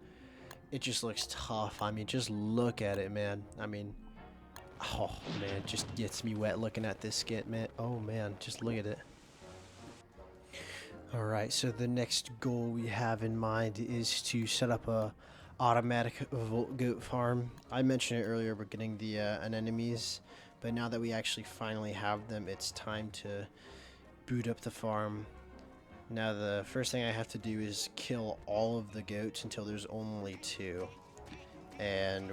It just looks tough. I mean, just look at it, man. I mean, oh man, it just gets me wet looking at this skin, man. Oh man, just look at it. Alright, so the next goal we have in mind is to set up a automatic Volt Goat farm. I mentioned it earlier, we're getting the anemones, but now that we actually finally have them, it's time to boot up the farm. Now the first thing I have to do is kill all of the goats until there's only 2. And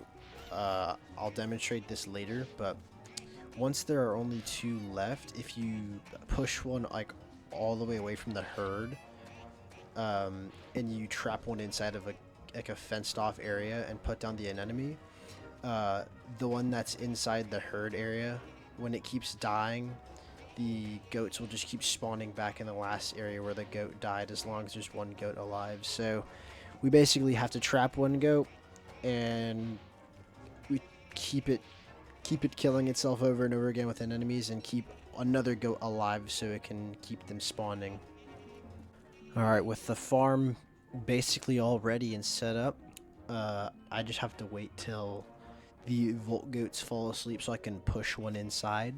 I'll demonstrate this later, but once there are only 2 left, if you push one like all the way away from the herd, and you trap one inside of a fenced off area and put down the anemone, the one that's inside the herd area, when it keeps dying, the goats will just keep spawning back in the last area where the goat died, as long as there's 1 goat alive. So we basically have to trap 1 goat, and we keep it killing itself over and over again with anemones, and keep another goat alive so it can keep them spawning. Alright, with the farm basically all ready and set up, I just have to wait till the Volt Goats fall asleep so I can push one inside.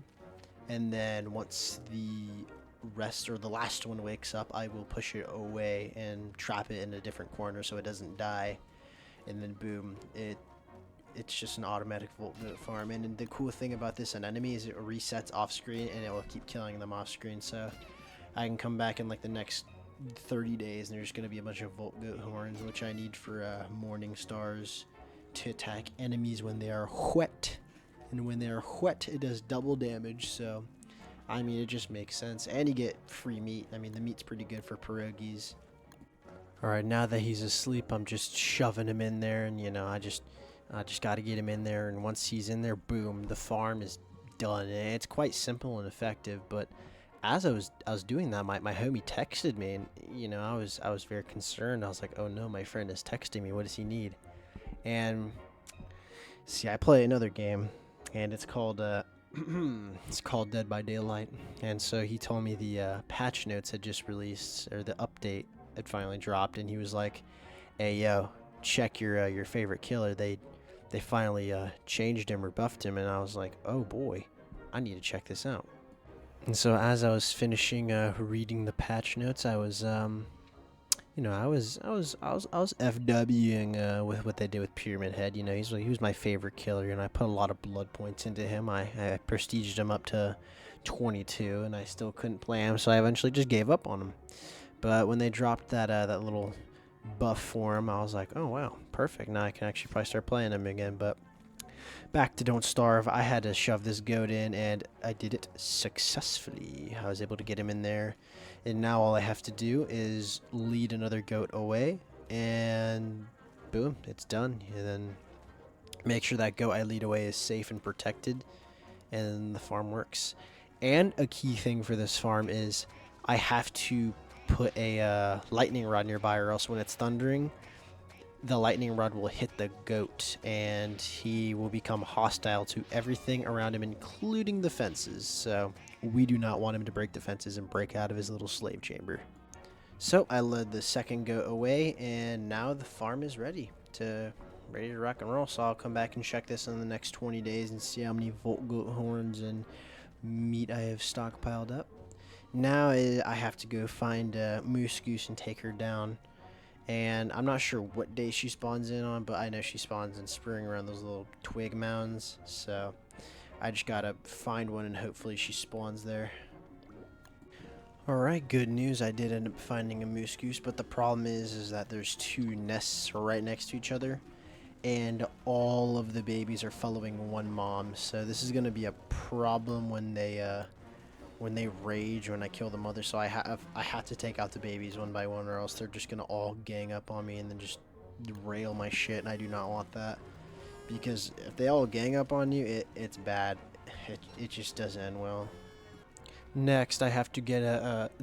And then once the rest or the last one wakes up, I will push it away and trap it in a different corner so it doesn't die. And then boom, it's just an automatic Volt Goat farm. And the cool thing about this anemone is it resets off screen and it will keep killing them off screen. So I can come back in like the next 30 days, and there's going to be a bunch of Volt Goat horns, which I need for Morning Stars to attack enemies when they are wet. And when they are wet, it does double damage, so I mean, it just makes sense. And you get free meat. I mean, the meat's pretty good for pierogies. Alright, now that he's asleep, I'm just shoving him in there, and you know, I just got to get him in there, and once he's in there, boom, the farm is done. And it's quite simple and effective, but as I was doing that, my homie texted me, and you know, I was very concerned. I was like, oh no, my friend is texting me. What does he need? And see, I play another game, and it's called it's called Dead by Daylight. And so he told me the patch notes had just released, or the update had finally dropped, and he was like, hey yo, check your favorite killer. They finally changed him or buffed him. And I was like, oh boy, I need to check this out. And so as I was finishing reading the patch notes, I was you know, I was FWing with what they did with Pyramid Head. You know, he was my favorite killer, and I put a lot of blood points into him. I prestiged him up to 22, and I still couldn't play him, so I eventually just gave up on him. But when they dropped that that little buff for him, I was like, oh wow, perfect. Now I can actually probably start playing him again. But back to Don't Starve, I had to shove this goat in, and I did it successfully. I was able to get him in there, and now all I have to do is lead another goat away, and boom, it's done. And then make sure that goat I lead away is safe and protected, and the farm works. And a key thing for this farm is I have to put a lightning rod nearby, or else when it's thundering, the lightning rod will hit the goat, and he will become hostile to everything around him, including the fences. So we do not want him to break the fences and break out of his little slave chamber. So I led the second goat away, and now the farm is ready to rock and roll. So I'll come back and check this in the next 20 days and see how many Volt Goat horns and meat I have stockpiled up. Now I have to go find Moose Goose and take her down. And I'm not sure what day she spawns in on, but I know she spawns in spring around those little twig mounds. So I just gotta find one, and hopefully she spawns there. Alright, good news. I did end up finding a Moose Goose, but the problem is that there's two nests right next to each other, and all of the babies are following one mom. So this is gonna be a problem when they rage when I kill the mother. So I have to take out the babies one by one, or else they're just gonna all gang up on me and then just rail my shit, and I do not want that, because if they all gang up on you, it's bad. It just doesn't end well. Next, I have to get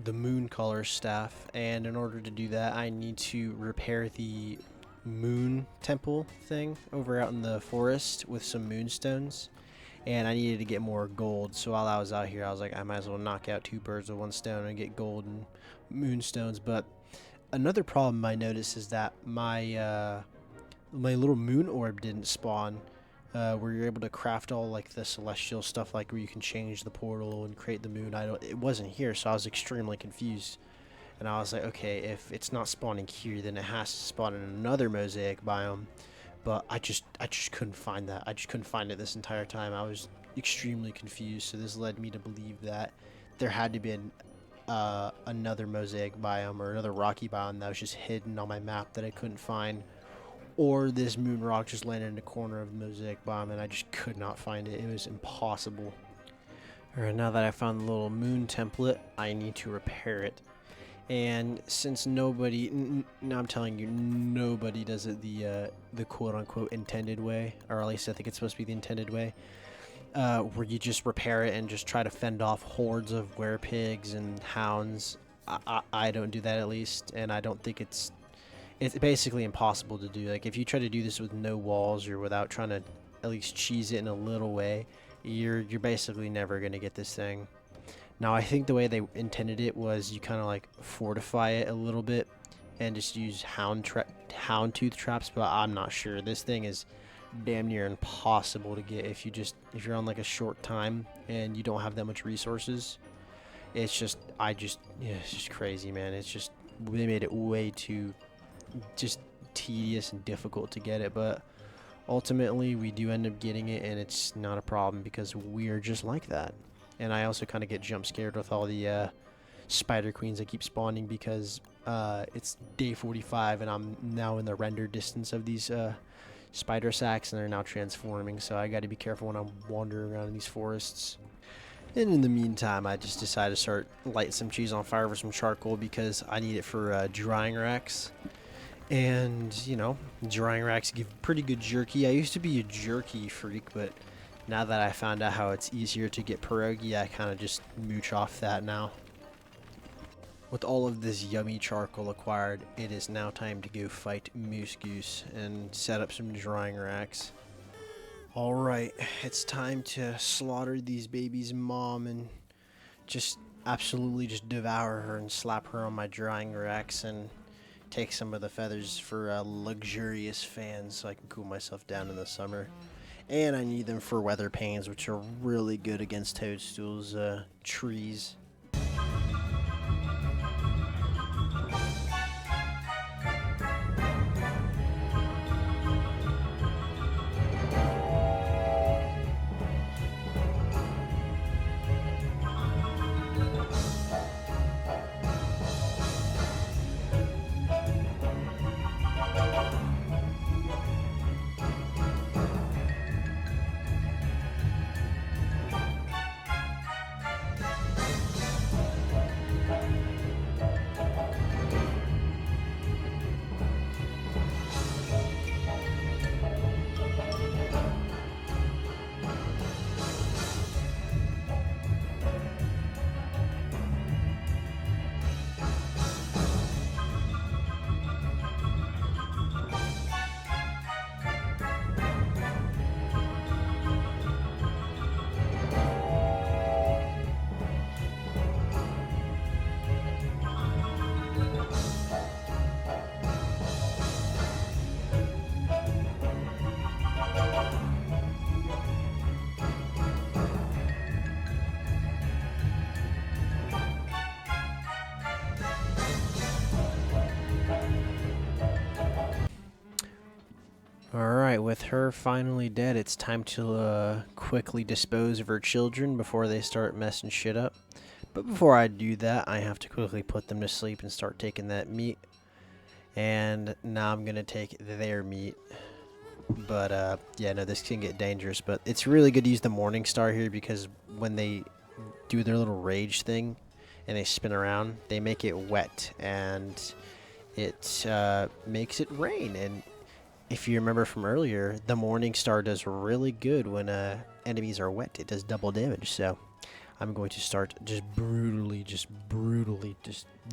the moon color staff, and in order to do that, I need to repair the moon temple thing over out in the forest with some moonstones. And I needed to get more gold, so while I was out here, I was like, I might as well knock out two birds with one stone and get gold and moonstones. But another problem I noticed is that my little moon orb didn't spawn, where you're able to craft all like the celestial stuff, like where you can change the portal and create the moon idol. It wasn't here, so I was extremely confused. And I was like, okay, if it's not spawning here, then it has to spawn in another mosaic biome. But I just couldn't find that. I just couldn't find it this entire time. I was extremely confused. So this led me to believe that there had to be another mosaic biome or another rocky biome that was just hidden on my map that I couldn't find. Or this moon rock just landed in the corner of the mosaic biome and I just could not find it. It was impossible. Alright, now that I found the little moon template, I need to repair it. And since nobody, now I'm telling you, nobody does it the quote-unquote intended way, or at least I think it's supposed to be the intended way, where you just repair it and just try to fend off hordes of werepigs and hounds. I don't do that, at least, and I don't think it's basically impossible to do. Like, if you try to do this with no walls or without trying to at least cheese it in a little way, you're basically never going to get this thing. Now, I think the way they intended it was you kind of like fortify it a little bit and just use houndtooth traps, but I'm not sure. This thing is damn near impossible to get if you're on like a short time and you don't have that much resources. It's just it's just crazy, man. It's just, they made it way too just tedious and difficult to get it, but ultimately we do end up getting it, and it's not a problem because we're just like that. And I also kind of get jump scared with all the spider queens that keep spawning because it's day 45 and I'm now in the render distance of these spider sacks, and they're now transforming, so I got to be careful when I'm wandering around in these forests. And in the meantime, I just decided to start lighting some cheese on fire for some charcoal because I need it for drying racks. And, you know, drying racks give pretty good jerky. I used to be a jerky freak, but now that I found out how it's easier to get pierogi, I kind of just mooch off that now. With all of this yummy charcoal acquired, it is now time to go fight Moose Goose and set up some drying racks. Alright, it's time to slaughter these babies' mom and just absolutely just devour her and slap her on my drying racks and take some of the feathers for luxurious fans so I can cool myself down in the summer. And I need them for weather panes, which are really good against toadstools, trees. Alright, with her finally dead, it's time to quickly dispose of her children before they start messing shit up. But before I do that, I have to quickly put them to sleep and start taking that meat. And now I'm going to take their meat. But, yeah, no, this can get dangerous. But it's really good to use the Morning Star here because when they do their little rage thing and they spin around, they make it wet. And it makes it rain. And if you remember from earlier, the Morning Star does really good when enemies are wet. It does double damage, so I'm going to start just brutally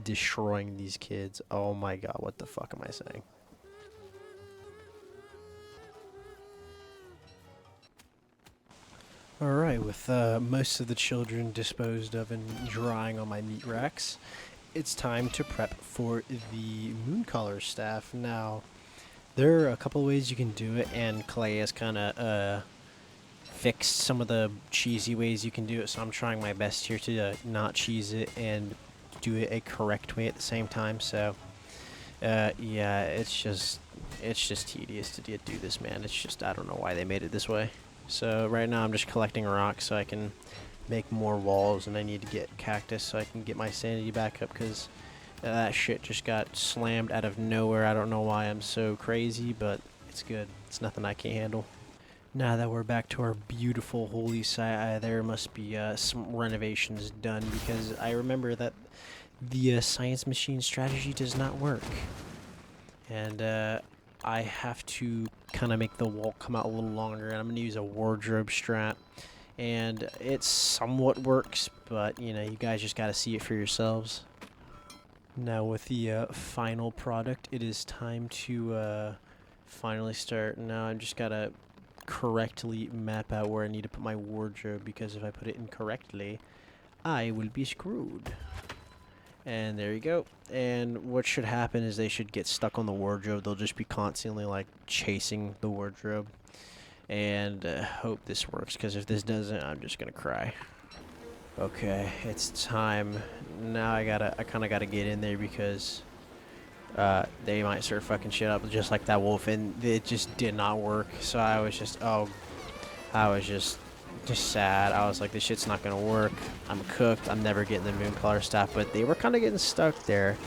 destroying these kids. Oh my god, what the fuck am I saying? Alright, with most of the children disposed of and drying on my meat racks, it's time to prep for the Mooncaller staff. Now, there are a couple ways you can do it, and Clay has kind of fixed some of the cheesy ways you can do it, so I'm trying my best here to not cheese it and do it a correct way at the same time. So, yeah, it's just tedious to do this, man. It's just, I don't know why they made it this way. So right now I'm just collecting rocks so I can make more walls, and I need to get cactus so I can get my sanity back up, because that shit just got slammed out of nowhere. I don't know why I'm so crazy, but it's good. It's nothing I can't handle. Now that we're back to our beautiful holy site, there must be some renovations done, because I remember that the science machine strategy does not work. And I have to kind of make the wall come out a little longer, and I'm going to use a wardrobe strap. And it somewhat works, but, you know, you guys just got to see it for yourselves. Now with the final product, it is time to finally start. Now I've just got to correctly map out where I need to put my wardrobe, because if I put it incorrectly, I will be screwed. And there you go. And what should happen is they should get stuck on the wardrobe. They'll just be constantly like chasing the wardrobe. And hope this works, because if this doesn't, I'm just gonna cry. Okay, it's time. Now I kind of gotta get in there, because they might start fucking shit up just like that wolf, and it just did not work. So I was just just sad. I was like, this shit's not gonna work. I'm cooked. I'm never getting the moon color staff. But they were kind of getting stuck there.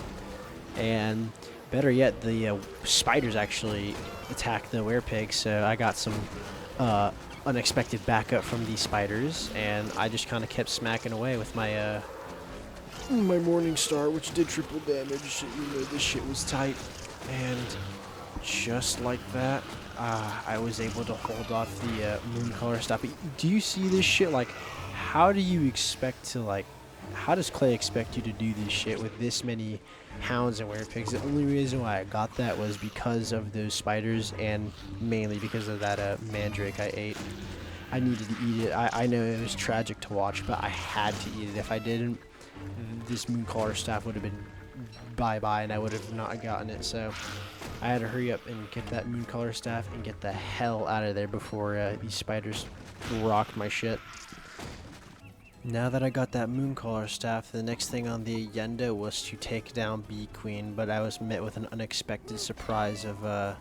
And better yet, the spiders actually attacked the werepig. So I got some unexpected backup from these spiders, and I just kind of kept smacking away with my my morning star, which did triple damage. You know, this shit was tight, and just like that, I was able to hold off the moon color staff. Do you see this shit? Like, how do you expect to, like, how does Clay expect you to do this shit with this many hounds and werepigs? The only reason why I got that was because of those spiders, and mainly because of that mandrake I ate. I needed to eat it. I know it was tragic to watch, but I had to eat it. If I didn't, this moon collar staff would have been bye-bye, and I would have not gotten it. So I had to hurry up and get that moon collar staff and get the hell out of there before these spiders rocked my shit. Now that I got that moon collar staff, the next thing on the agenda was to take down Bee Queen, but I was met with an unexpected surprise of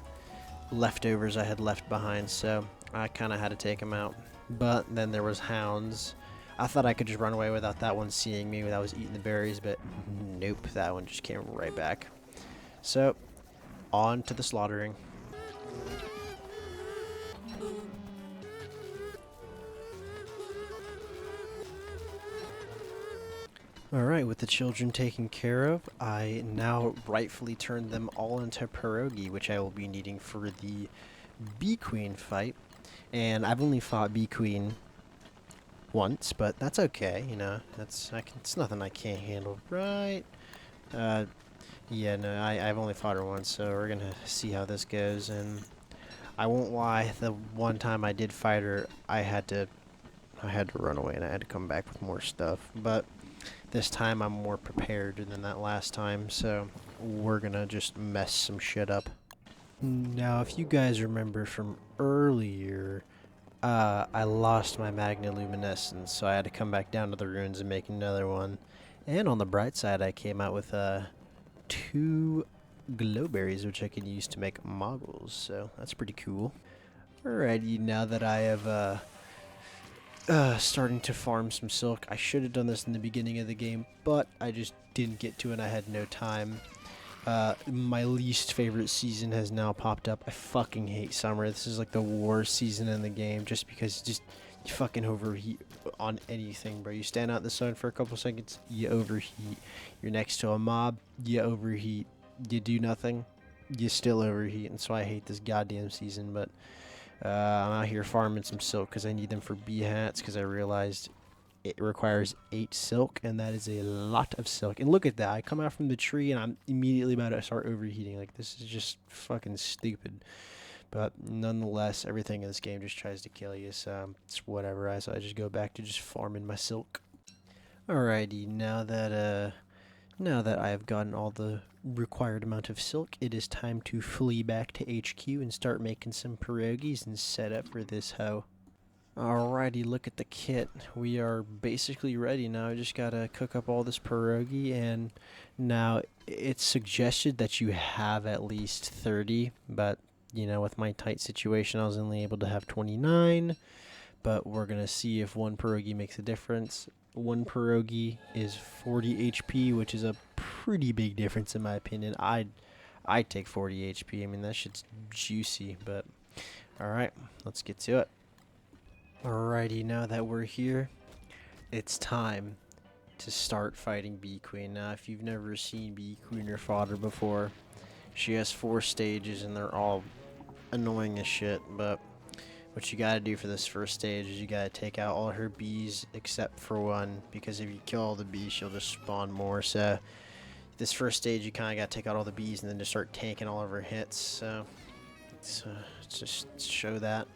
leftovers I had left behind, so I kind of had to take them out. But then there was hounds. I thought I could just run away without that one seeing me when I was eating the berries, but nope, that one just came right back. So, on to the slaughtering. Alright, with the children taken care of, I now rightfully turn them all into pierogi, which I will be needing for the Bee Queen fight. And I've only fought Bee Queen once, but that's okay, you know, it's nothing I can't handle, right? Yeah, no, I've only fought her once, so we're gonna see how this goes. And I won't lie, the one time I did fight her, I had to run away and I had to come back with more stuff, but this time I'm more prepared than that last time, so we're gonna just mess some shit up. Now, if you guys remember from earlier, I lost my Magnoluminescence, so I had to come back down to the ruins and make another one. And on the bright side, I came out with 2 glowberries, which I can use to make moggles, so that's pretty cool. Alrighty, now that I have starting to farm some silk. I should have done this in the beginning of the game, but I just didn't get to it and I had no time. My least favorite season has now popped up. I fucking hate summer. This is like the worst season in the game, just because you fucking overheat on anything, bro. You stand out in the sun for a couple seconds, you overheat. You're next to a mob, you overheat. You do nothing, you still overheat. And so I hate this goddamn season, but I'm out here farming some silk because I need them for bee hats, because I realized it requires 8 silk, and that is a lot of silk. And look at that. I come out from the tree, and I'm immediately about to start overheating. Like, this is just fucking stupid. But nonetheless, everything in this game just tries to kill you, so it's whatever. So I just go back to just farming my silk. Alrighty, now that I have gotten all the required amount of silk, it is time to flee back to HQ and start making some pierogies and set up for this hoe. Alrighty, look at the kit. We are basically ready now. I just gotta cook up all this pierogi, and now it's suggested that you have at least 30, but you know, with my tight situation, I was only able to have 29, but we're gonna see if one pierogi makes a difference. One pierogi is 40 HP, which is a pretty big difference in my opinion. I'd take 40 HP. I mean, that shit's juicy, but alright, let's get to it. Alrighty, now that we're here, it's time to start fighting Bee Queen. Now, if you've never seen Bee Queen or fought her before, she has 4 stages and they're all annoying as shit, but what you gotta do for this first stage is you gotta take out all her bees except for one, because if you kill all the bees, she'll just spawn more. So this first stage, you kinda gotta take out all the bees and then just start tanking all of her hits. So let's just show that.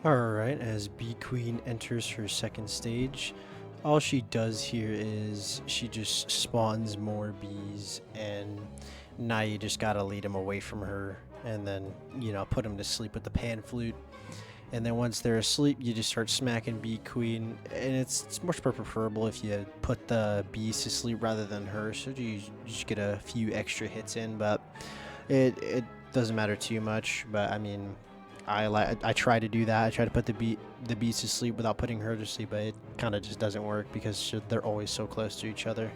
Alright, Alright, as Bee Queen enters her second stage, all she does here is she just spawns more bees, and now you just gotta lead them away from her and then, put them to sleep with the pan flute. And then once they're asleep, you just start smacking Bee Queen, and it's much more preferable if you put the bees to sleep rather than her, so you just get a few extra hits in, but it doesn't matter too much. But I mean, I try to do that. I try to put the bees to sleep without putting her to sleep, but it kind of just doesn't work because they're always so close to each other.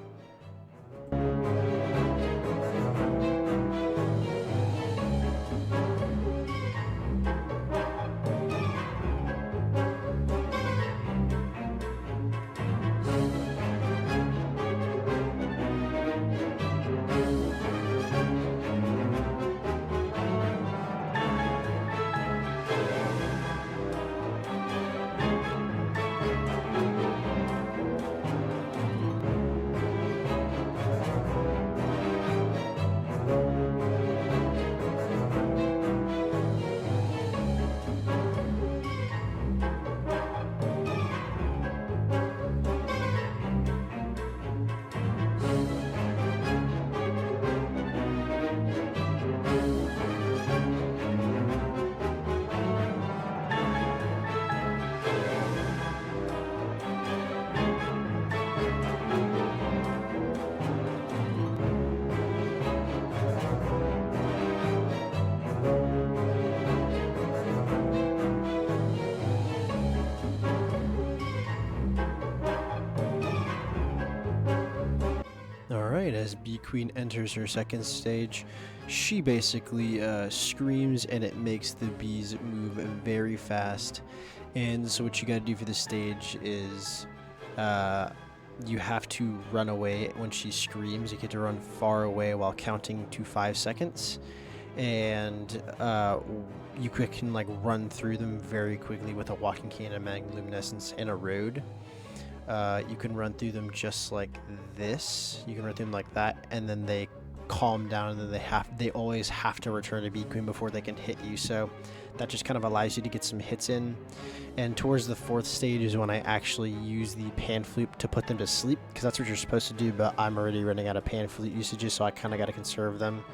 Alright, as Bee Queen enters her second stage, she basically screams, and it makes the bees move very fast. And so what you gotta do for this stage is you have to run away when she screams. You get to run far away while counting to 5 seconds. And you can run through them very quickly with a walking cane, a magnoluminescence, and a road. You can run through them just like this. You can run through them like that, and then they calm down, and then they always have to return to Bee Queen before they can hit you. So that just kind of allows you to get some hits in. And towards the fourth stage is when I actually use the pan flute to put them to sleep, because that's what you're supposed to do. But I'm already running out of pan flute usages, so I kind of got to conserve them.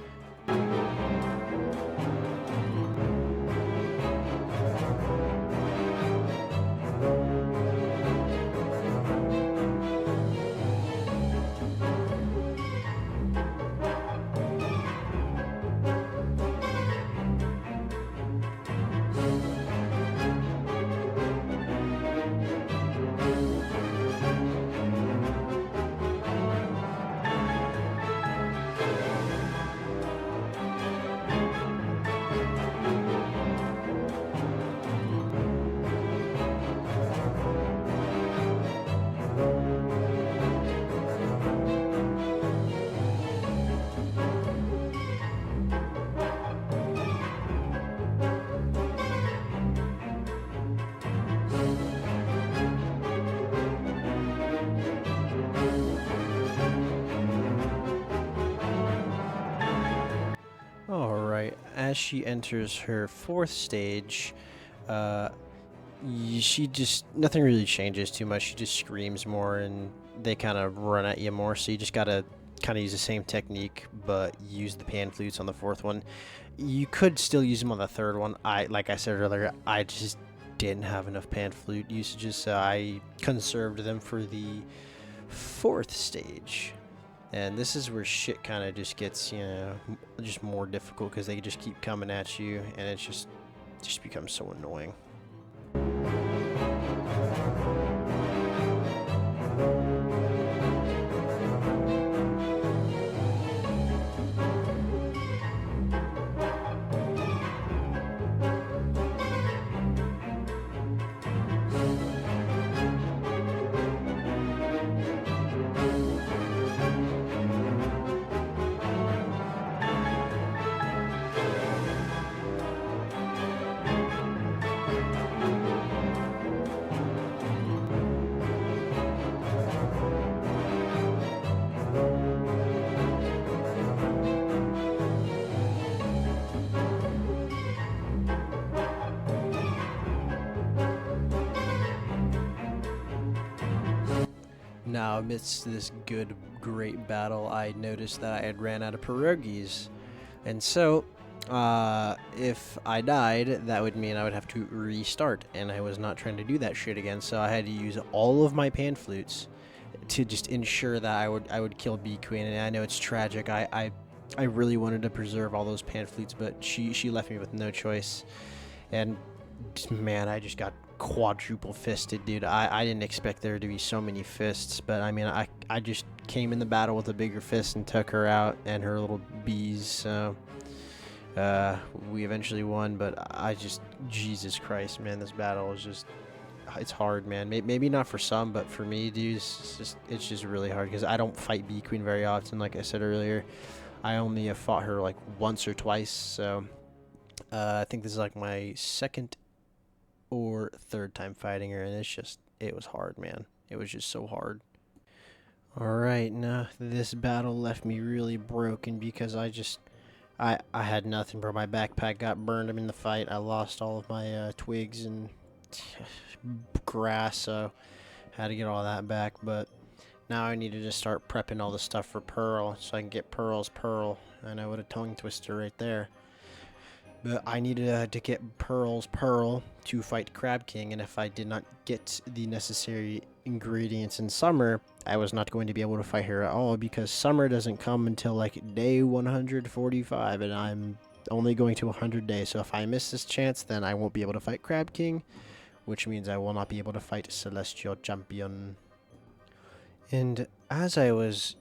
Alright, as she enters her fourth stage, nothing really changes too much. She just screams more, and they kind of run at you more, so you just gotta kind of use the same technique, but use the pan flutes on the fourth one. You could still use them on the third one. Like I said earlier, I just didn't have enough pan flute usages, so I conserved them for the fourth stage. And this is where shit kind of just gets, just more difficult, because they just keep coming at you, and it just becomes so annoying. Now, amidst this great battle, I noticed that I had ran out of pierogies. And so, if I died, that would mean I would have to restart. And I was not trying to do that shit again, so I had to use all of my pan flutes to just ensure that I would kill Bee Queen. And I know it's tragic. I really wanted to preserve all those pan flutes, but she left me with no choice. And man, I just got quadruple fisted, dude. I didn't expect there to be so many fists, but I mean, I just came in the battle with a bigger fist and took her out and her little bees. So we eventually won, but Jesus Christ, man, this battle was just, it's hard, man. Maybe not for some, but for me, dude, it's just really hard because I don't fight Bee Queen very often. Like I said earlier, I only have fought her like once or twice. So I think this is like my second or third time fighting her, and it was hard, man. It was just so hard. Alright, now this battle left me really broken because I had nothing, bro. My backpack got burned in the fight. I lost all of my twigs and grass, so had to get all that back. But now I need to just start prepping all the stuff for Pearl so I can get Pearl's Pearl. I know, what a tongue twister right there. But I needed to get Pearl's Pearl to fight Crab King, and if I did not get the necessary ingredients in Summer, I was not going to be able to fight her at all, because Summer doesn't come until like day 145, and I'm only going to 100 days. So if I miss this chance, then I won't be able to fight Crab King, which means I will not be able to fight Celestial Champion. And as I was,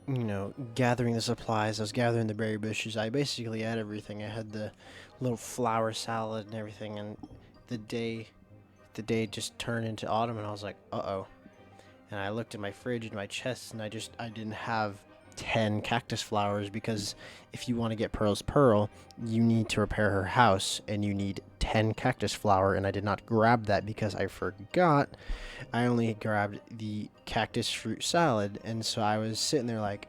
gathering the supplies, I was gathering the berry bushes, I basically had everything. I had the little flower salad and everything, and the day just turned into autumn, and I was like, uh-oh. And I looked at my fridge and my chest, and I didn't have 10 cactus flowers, because if you want to get Pearl's Pearl, you need to repair her house, and you need 10 cactus flower, and I did not grab that because I forgot. I only grabbed the cactus fruit salad, and so I was sitting there like,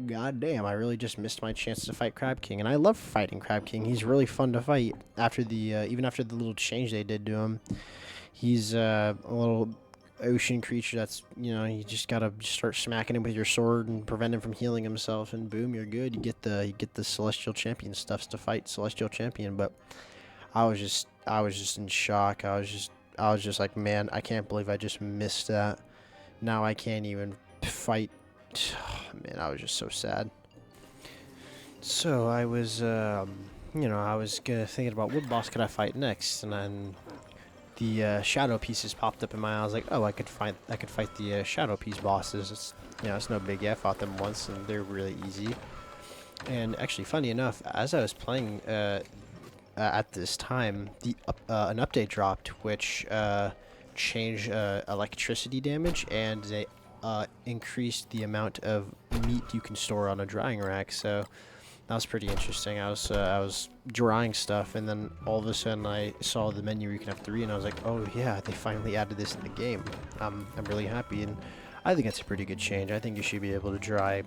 god damn, I really just missed my chance to fight Crab King. And I love fighting Crab King. He's really fun to fight after the even after the little change they did to him. He's a little ocean creature that's, you just gotta start smacking him with your sword and prevent him from healing himself, and boom, you're good. You get the Celestial Champion stuffs to fight Celestial Champion. But I was just in shock. I was just like, man, I can't believe I just missed that. Now I can't even fight. Man, I was just so sad. So I was, I was thinking about what boss could I fight next, and then the shadow pieces popped up in my eye. I was like, oh, I could fight the shadow piece bosses. It's no biggie. I fought them once, and they're really easy. And actually, funny enough, as I was playing at this time, an update dropped which changed electricity damage, and they increased the amount of meat you can store on a drying rack. So that was pretty interesting. I was drying stuff, and then all of a sudden I saw the menu where you can have 3, and I was like, oh yeah, they finally added this in the game. I'm really happy, and I think it's a pretty good change. I think you should be able to dry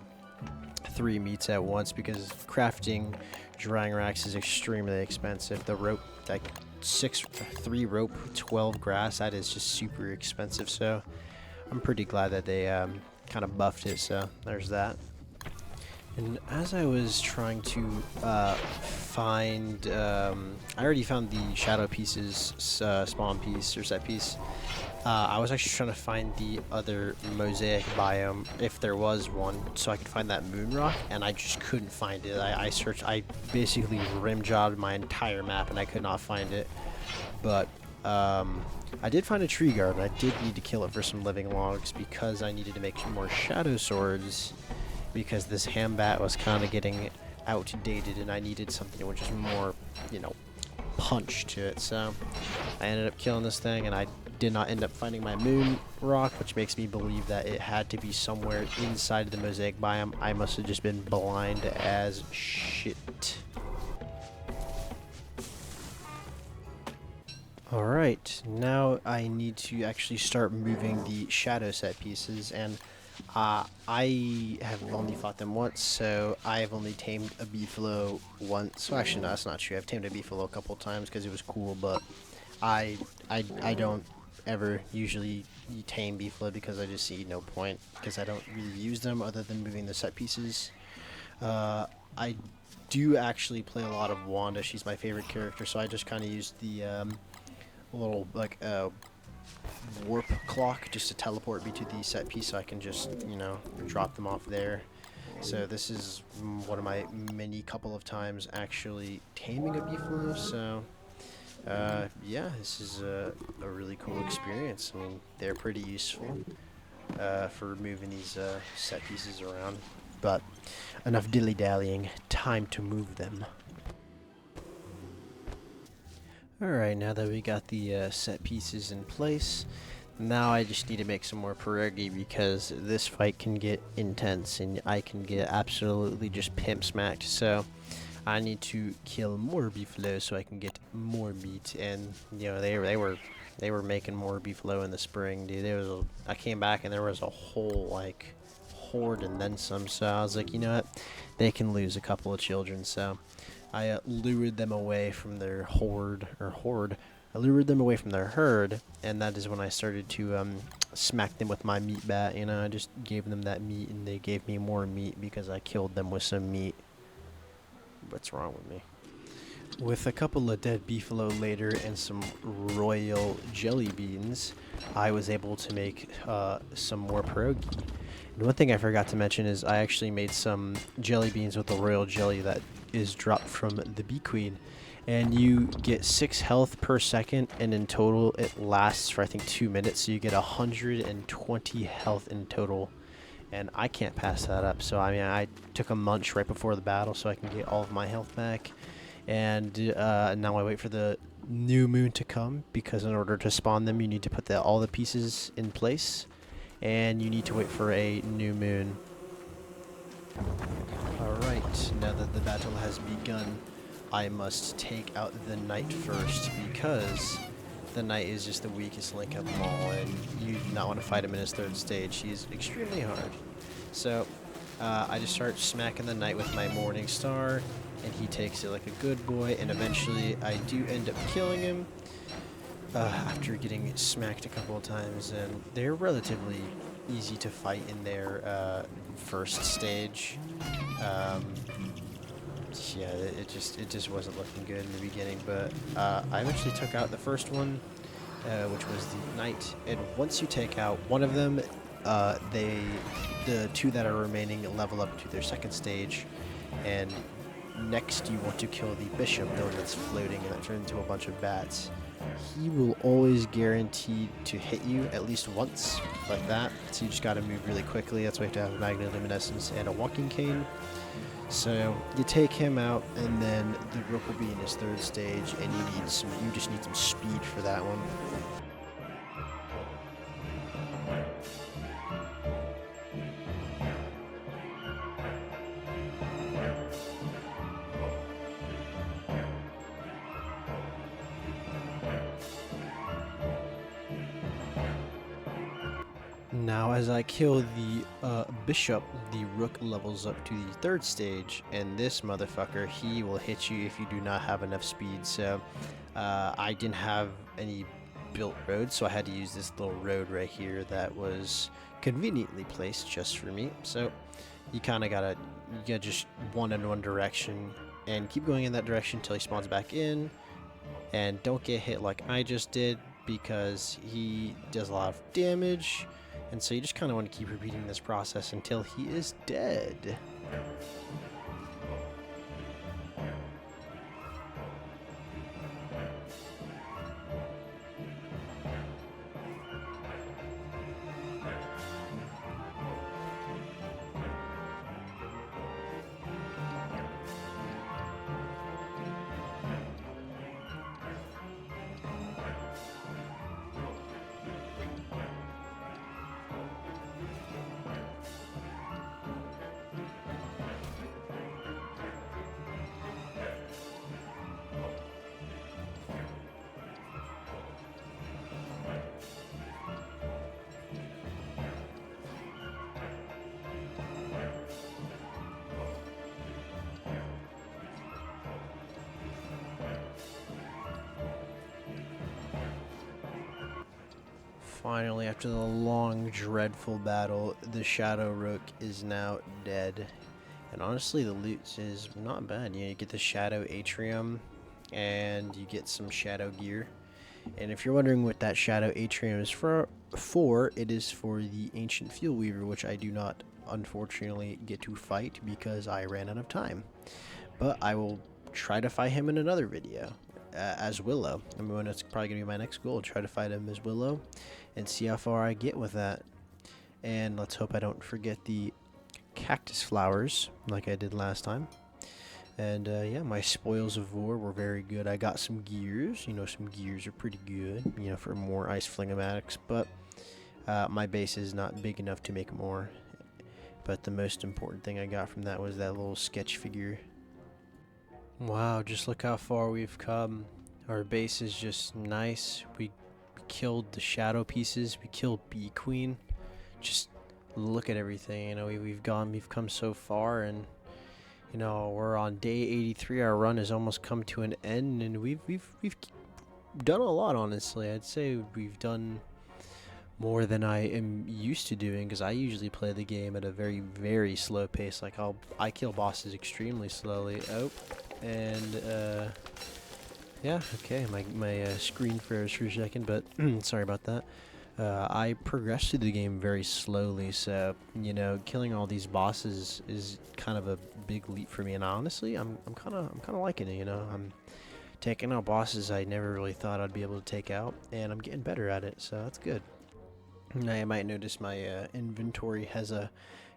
3 meats at once, because crafting drying racks is extremely expensive. The rope, like 3 rope, 12 grass, that is just super expensive. So I'm pretty glad that they kind of buffed it, so there's that. And as I was trying to find, I already found the shadow pieces spawn piece or set piece. I was actually trying to find the other mosaic biome, if there was one, so I could find that moon rock, and I just couldn't find it. I searched, I basically rim jobbed my entire map, and I could not find it. But I did find a tree guard, and I did need to kill it for some living logs, because I needed to make some more shadow swords, because this Hambat was kind of getting outdated, and I needed something with just more, punch to it. So I ended up killing this thing, and I did not end up finding my moon rock, which makes me believe that it had to be somewhere inside of the mosaic biome. I must have just been blind as shit. Alright, now I need to actually start moving the shadow set pieces, and I have only fought them once, so I have only tamed a beefalo once. Well, actually, no, that's not true. I've tamed a beefalo a couple times because it was cool, but I don't ever usually tame beefalo because I just see no point because I don't really use them other than moving the set pieces. I do actually play a lot of Wanda. She's my favorite character, so I just kind of used the little like warp clock just to teleport me to the set piece so I can just, you know, drop them off there. So this is one of my many couple of times actually taming a beefalo, so yeah, this is a really cool experience. I mean, they're pretty useful for moving these set pieces around, but enough dilly-dallying, time to move them. Alright, now that we got the set pieces in place, now I just need to make some more pierogi because this fight can get intense and I can get absolutely just pimp smacked. So I need to kill more beefalo so I can get more meat. And you know they were making more beefalo in the spring, dude. I came back and there was a whole like horde and then some. So I was like, you know what, they can lose a couple of children. So I lured them away from their horde. I lured them away from their herd, and that is when I started to smack them with my meat bat. You know, I just gave them that meat, and they gave me more meat because I killed them with some meat. What's wrong with me? With a couple of dead beefalo later and some royal jelly beans, I was able to make some more pierogi. And one thing I forgot to mention is I actually made some jelly beans with the royal jelly that is dropped from the bee queen. And you get 6 health per second, and in total it lasts for I think 2 minutes, so you get 120 health in total. And I can't pass that up, so I mean I took a munch right before the battle so I can get all of my health back. And now I wait for the new moon to come, because in order to spawn them you need to put all the pieces in place, and you need to wait for a new moon. Alright, now that the battle has begun, I must take out the knight first, because the knight is just the weakest link of them all, and you do not want to fight him in his 3rd stage. He is extremely hard. So I just start smacking the knight with my Morning Star, and he takes it like a good boy, and eventually I do end up killing him after getting smacked a couple of times. And they're relatively easy to fight in their 1st stage. Yeah, it just wasn't looking good in the beginning, but I eventually took out the first one, which was the knight. And once you take out one of them, the 2 that are remaining level up to their 2nd stage, and next you want to kill the bishop, the one that's floating and that turns into a bunch of bats. He will always guarantee to hit you at least once, like that. So you just gotta move really quickly. That's why you have to have magnoluminescence and a walking cane. So you take him out, and then the rook will be in his 3rd stage, and you just need some speed for that one. Now, as I kill the bishop, the rook levels up to the 3rd stage, and this motherfucker, he will hit you if you do not have enough speed. So I didn't have any built roads, so I had to use this little road right here that was conveniently placed just for me. So you kind of gotta just one in one direction and keep going in that direction until he spawns back in, and don't get hit like I just did, because he does a lot of damage. And so you just kind of want to keep repeating this process until he is dead. Finally, after the long, dreadful battle, the Shadow Rook is now dead. And honestly, the loot is not bad. You get the Shadow Atrium, and you get some Shadow gear. And if you're wondering what that Shadow Atrium is for, it is for the Ancient Field Weaver, which I do not, unfortunately, get to fight because I ran out of time. But I will try to fight him in another video as Willow. I mean, it's probably going to be my next goal, try to fight him as Willow and see how far I get with that. And let's hope I don't forget the cactus flowers like I did last time. And yeah, my spoils of war were very good. I got some gears. Some gears are pretty good, for more ice flingomatics. But my base is not big enough to make more. But the most important thing I got from that was that little sketch figure. Wow, just look how far we've come. Our base is just nice. We killed the shadow pieces. We killed Bee Queen. Just look at everything. We've come so far, and we're on day 83. Our run has almost come to an end, and we've done a lot. Honestly, I'd say we've done more than I am used to doing, because I usually play the game at a very, very slow pace. Like I kill bosses extremely slowly. And yeah, okay, my screen froze for a second, but sorry about that. I progressed through the game very slowly, so killing all these bosses is kind of a big leap for me. And honestly, I'm kind of liking it. I'm taking out bosses I never really thought I'd be able to take out, and I'm getting better at it, so that's good. Now you might notice my inventory has a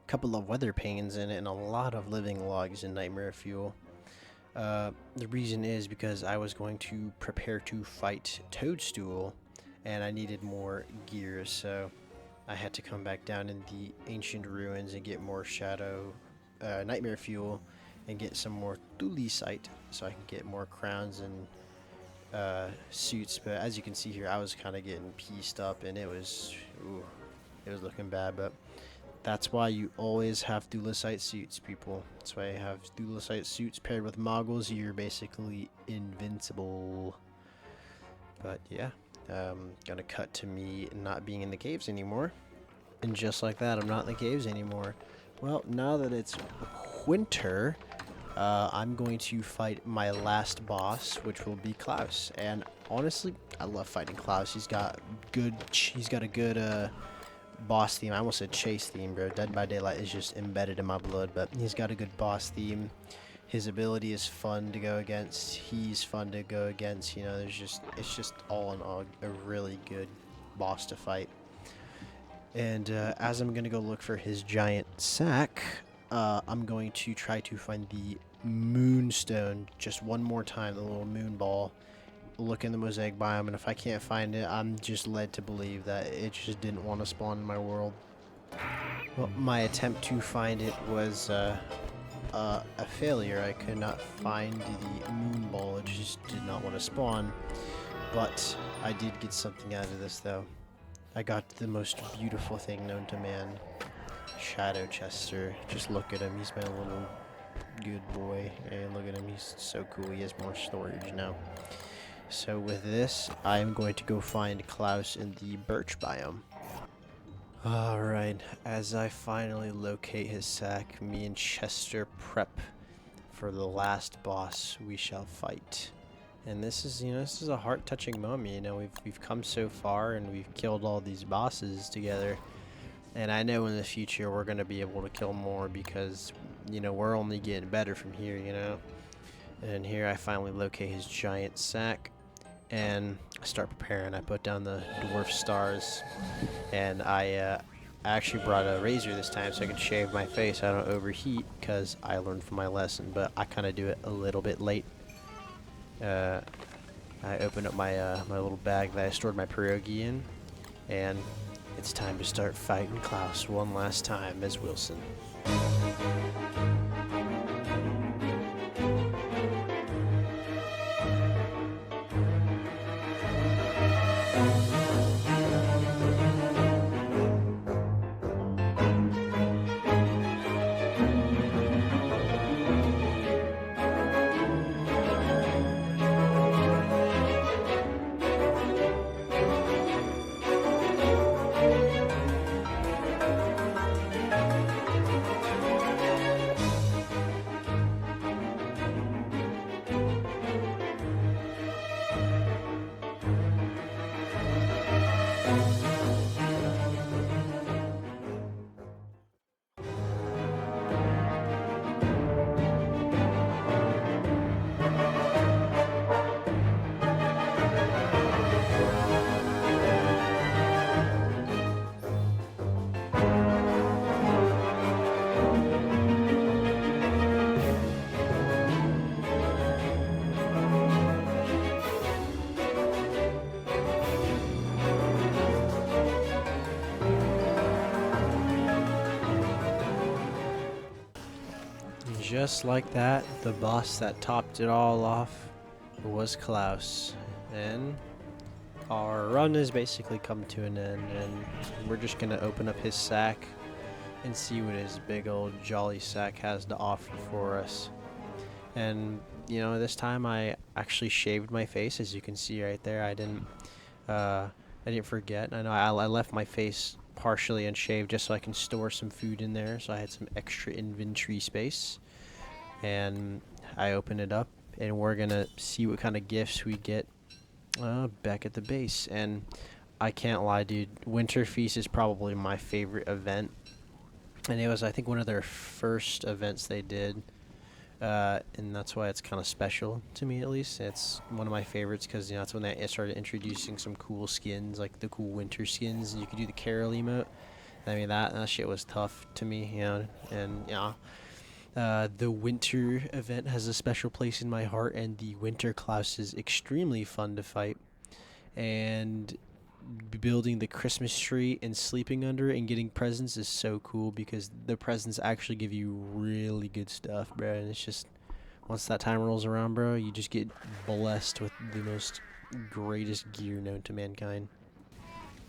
couple of weather panes in it and a lot of living logs and nightmare fuel. The reason is because I was going to prepare to fight Toadstool, and I needed more gear, so I had to come back down in the ancient ruins and get more shadow nightmare fuel and get some more thulecite so I can get more crowns and suits. But as you can see here, I was kind of getting pieced up, and it was looking bad. But that's why you always have thulecite suits, people. That's why you have thulecite suits paired with moggles. You're basically invincible. But yeah, gonna cut to me not being in the caves anymore. And just like that, I'm not in the caves anymore. Well, now that it's winter, I'm going to fight my last boss, which will be Klaus. And honestly, I love fighting Klaus. He's got a good boss theme. I almost said chase theme, bro. Dead by Daylight is just embedded in my blood, but he's got a good boss theme. His ability is fun to go against. He's fun to go against. It's just all in all a really good boss to fight. And as I'm gonna go look for his giant sack, I'm going to try to find the moonstone just one more time, the little moon ball. Look in the mosaic biome, and if I can't find it, I'm just led to believe that it just didn't want to spawn in my world. Well, my attempt to find it was a failure. I could not find the moon ball. It just did not want to spawn. But I did get something out of this, though. I got the most beautiful thing known to man. Shadow Chester. Just look at him. He's my little good boy. And look at him. He's so cool. He has more storage now. So with this, I am going to go find Klaus in the birch biome. Alright, as I finally locate his sack, me and Chester prep for the last boss we shall fight. And this is a heart-touching moment. We've come so far, and we've killed all these bosses together. And I know in the future we're going to be able to kill more, because we're only getting better from here, And here I finally locate his giant sack, and I start preparing. I put down the dwarf stars, and I actually brought a razor this time so I could shave my face. I don't overheat, because I learned from my lesson, but I kind of do it a little bit late. I opened up my my little bag that I stored my pierogi in, and it's time to start fighting Klaus one last time as Wilson. just like that, the boss that topped it all off was Klaus. And our run has basically come to an end, and we're just gonna open up his sack and see what his big old jolly sack has to offer for us. And you know, this time I actually shaved my face, as you can see right there. I didn't forget. I know I left my face partially unshaved just so I can store some food in there, so I had some extra inventory space. And I open it up, and we're gonna see what kind of gifts we get back at the base. And I can't lie, dude, Winter Feast is probably my favorite event, and it was, I think, one of their first events they did. And that's why it's kind of special to me, at least. It's one of my favorites because, you know, that's when they started introducing some cool skins, like the cool winter skins, and you could do the Carol emote. I mean, that shit was tough to me, you know. And yeah, the winter event has a special place in my heart, and the winter Klaus is extremely fun to fight. And building the Christmas tree and sleeping under it and getting presents is so cool because the presents actually give you really good stuff, bro. And it's just, once that time rolls around, bro, you just get blessed with the most greatest gear known to mankind.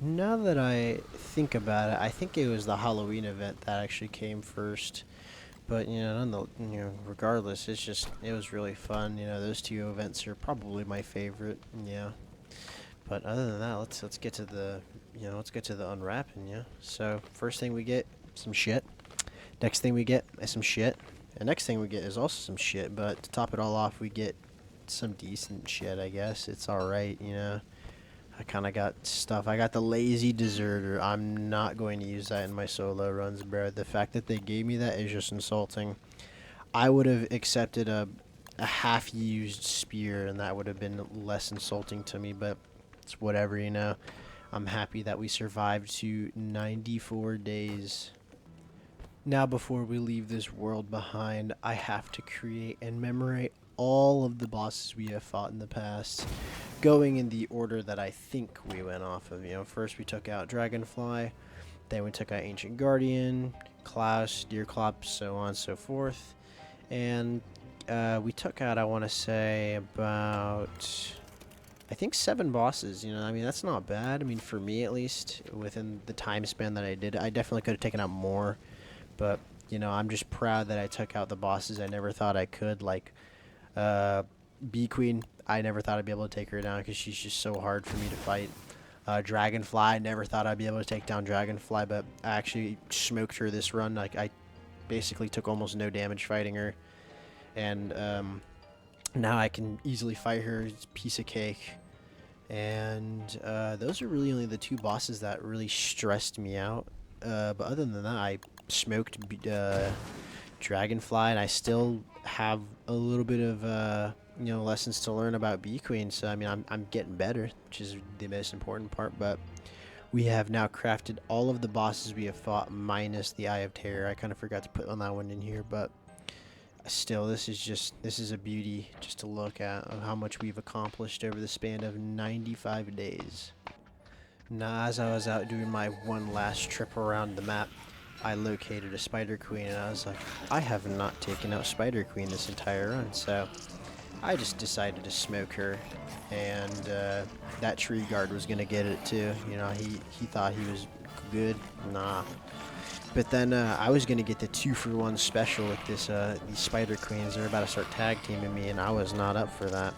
Now that I think about it, I think it was the Halloween event that actually came first. But you know, regardless, it was really fun. You know, those two events are probably my favorite. Yeah. But other than that, let's get to the unwrapping. Yeah. So first thing we get, some shit. Next thing we get is some shit. And next thing we get is also some shit. But to top it all off, we get some decent shit. I guess it's all right. You know, I kind of got stuff. I got the lazy deserter. I'm not going to use that in my solo runs, bro. The fact that they gave me that is just insulting. I would have accepted a half-used spear, and that would have been less insulting to me. But it's whatever, you know. I'm happy that we survived to 94 days. Now, before we leave this world behind, I have to create and memorize all of the bosses we have fought in the past, going in the order that I think we went off of. You know, first we took out Dragonfly, then we took out Ancient Guardian, Klaus, Deerclops, so on and so forth. And we took out, I want to say, about, I think, 7 bosses. You know, I mean, that's not bad. I mean, for me at least, within the time span that I did, I definitely could have taken out more. But, you know, I'm just proud that I took out the bosses I never thought I could, like Bee Queen. I never thought I'd be able to take her down because she's just so hard for me to fight. Dragonfly, I never thought I'd be able to take down Dragonfly, but I actually smoked her this run. Like, I basically took almost no damage fighting her. And now I can easily fight her. It's a piece of cake. And those are really only the 2 bosses that really stressed me out. But other than that, I smoked Dragonfly, and I still have a little bit of lessons to learn about Bee Queen. So I mean, I'm getting better, which is the most important part. But we have now crafted all of the bosses we have fought minus the Eye of Terror. I kind of forgot to put on that one in here, but still, this is a beauty just to look at of how much we've accomplished over the span of 95 days. Now, as I was out doing my one last trip around the map, I located a Spider Queen, and I was like, I have not taken out Spider Queen this entire run, so I just decided to smoke her, and that tree guard was gonna get it too. You know, he thought he was good. Nah. But then I was gonna get the 2-for-1 special with this these Spider Queens. They're about to start tag teaming me, and I was not up for that.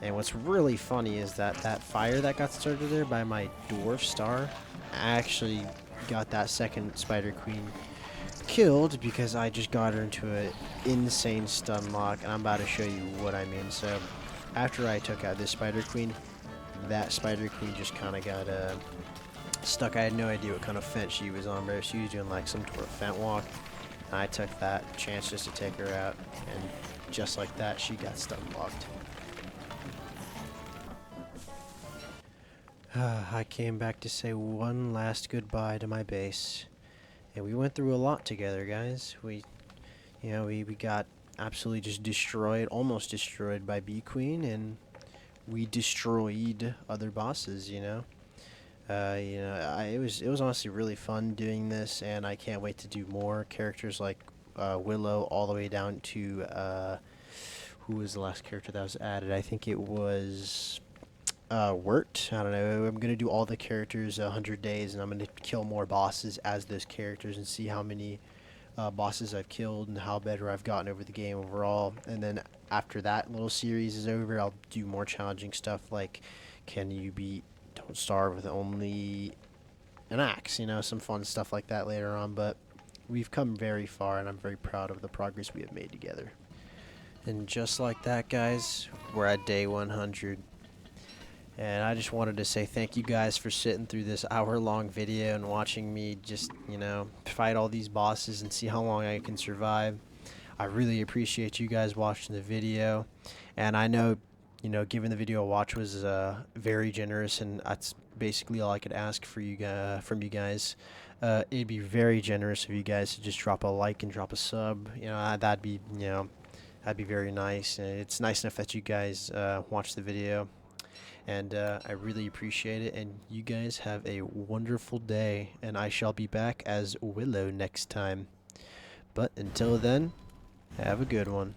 And what's really funny is that fire that got started there by my Dwarf Star actually got that second Spider Queen killed because I just got her into an insane stun lock, and I'm about to show you what I mean. So after I took out this Spider Queen, that Spider Queen just kind of got stuck. I had no idea what kind of fence she was on, but she was doing like some sort of fence walk. And I took that chance just to take her out, and just like that, she got stun locked. I came back to say one last goodbye to my base, and we went through a lot together, guys. We got absolutely just destroyed, almost destroyed by Bee Queen, and we destroyed other bosses. It was honestly really fun doing this, and I can't wait to do more characters like Willow all the way down to who was the last character that was added? I think it was Wirt. I don't know. I'm gonna do all the characters 100 days, and I'm gonna kill more bosses as those characters and see how many bosses I've killed and how better I've gotten over the game overall. And then after that little series is over, I'll do more challenging stuff like, can you beat Don't Starve with only an axe? You know, some fun stuff like that later on. But we've come very far, and I'm very proud of the progress we have made together. And just like that, guys, we're at day 100. And I just wanted to say thank you guys for sitting through this hour-long video and watching me just, you know, fight all these bosses and see how long I can survive. I really appreciate you guys watching the video. And I know, you know, giving the video a watch was very generous, and that's basically all I could ask for you from you guys. It'd be very generous of you guys to just drop a like and drop a sub. You know, that'd be, you know, that'd be very nice. It's nice enough that you guys watch the video. And I really appreciate it, and you guys have a wonderful day, and I shall be back as Willow next time. But until then, have a good one.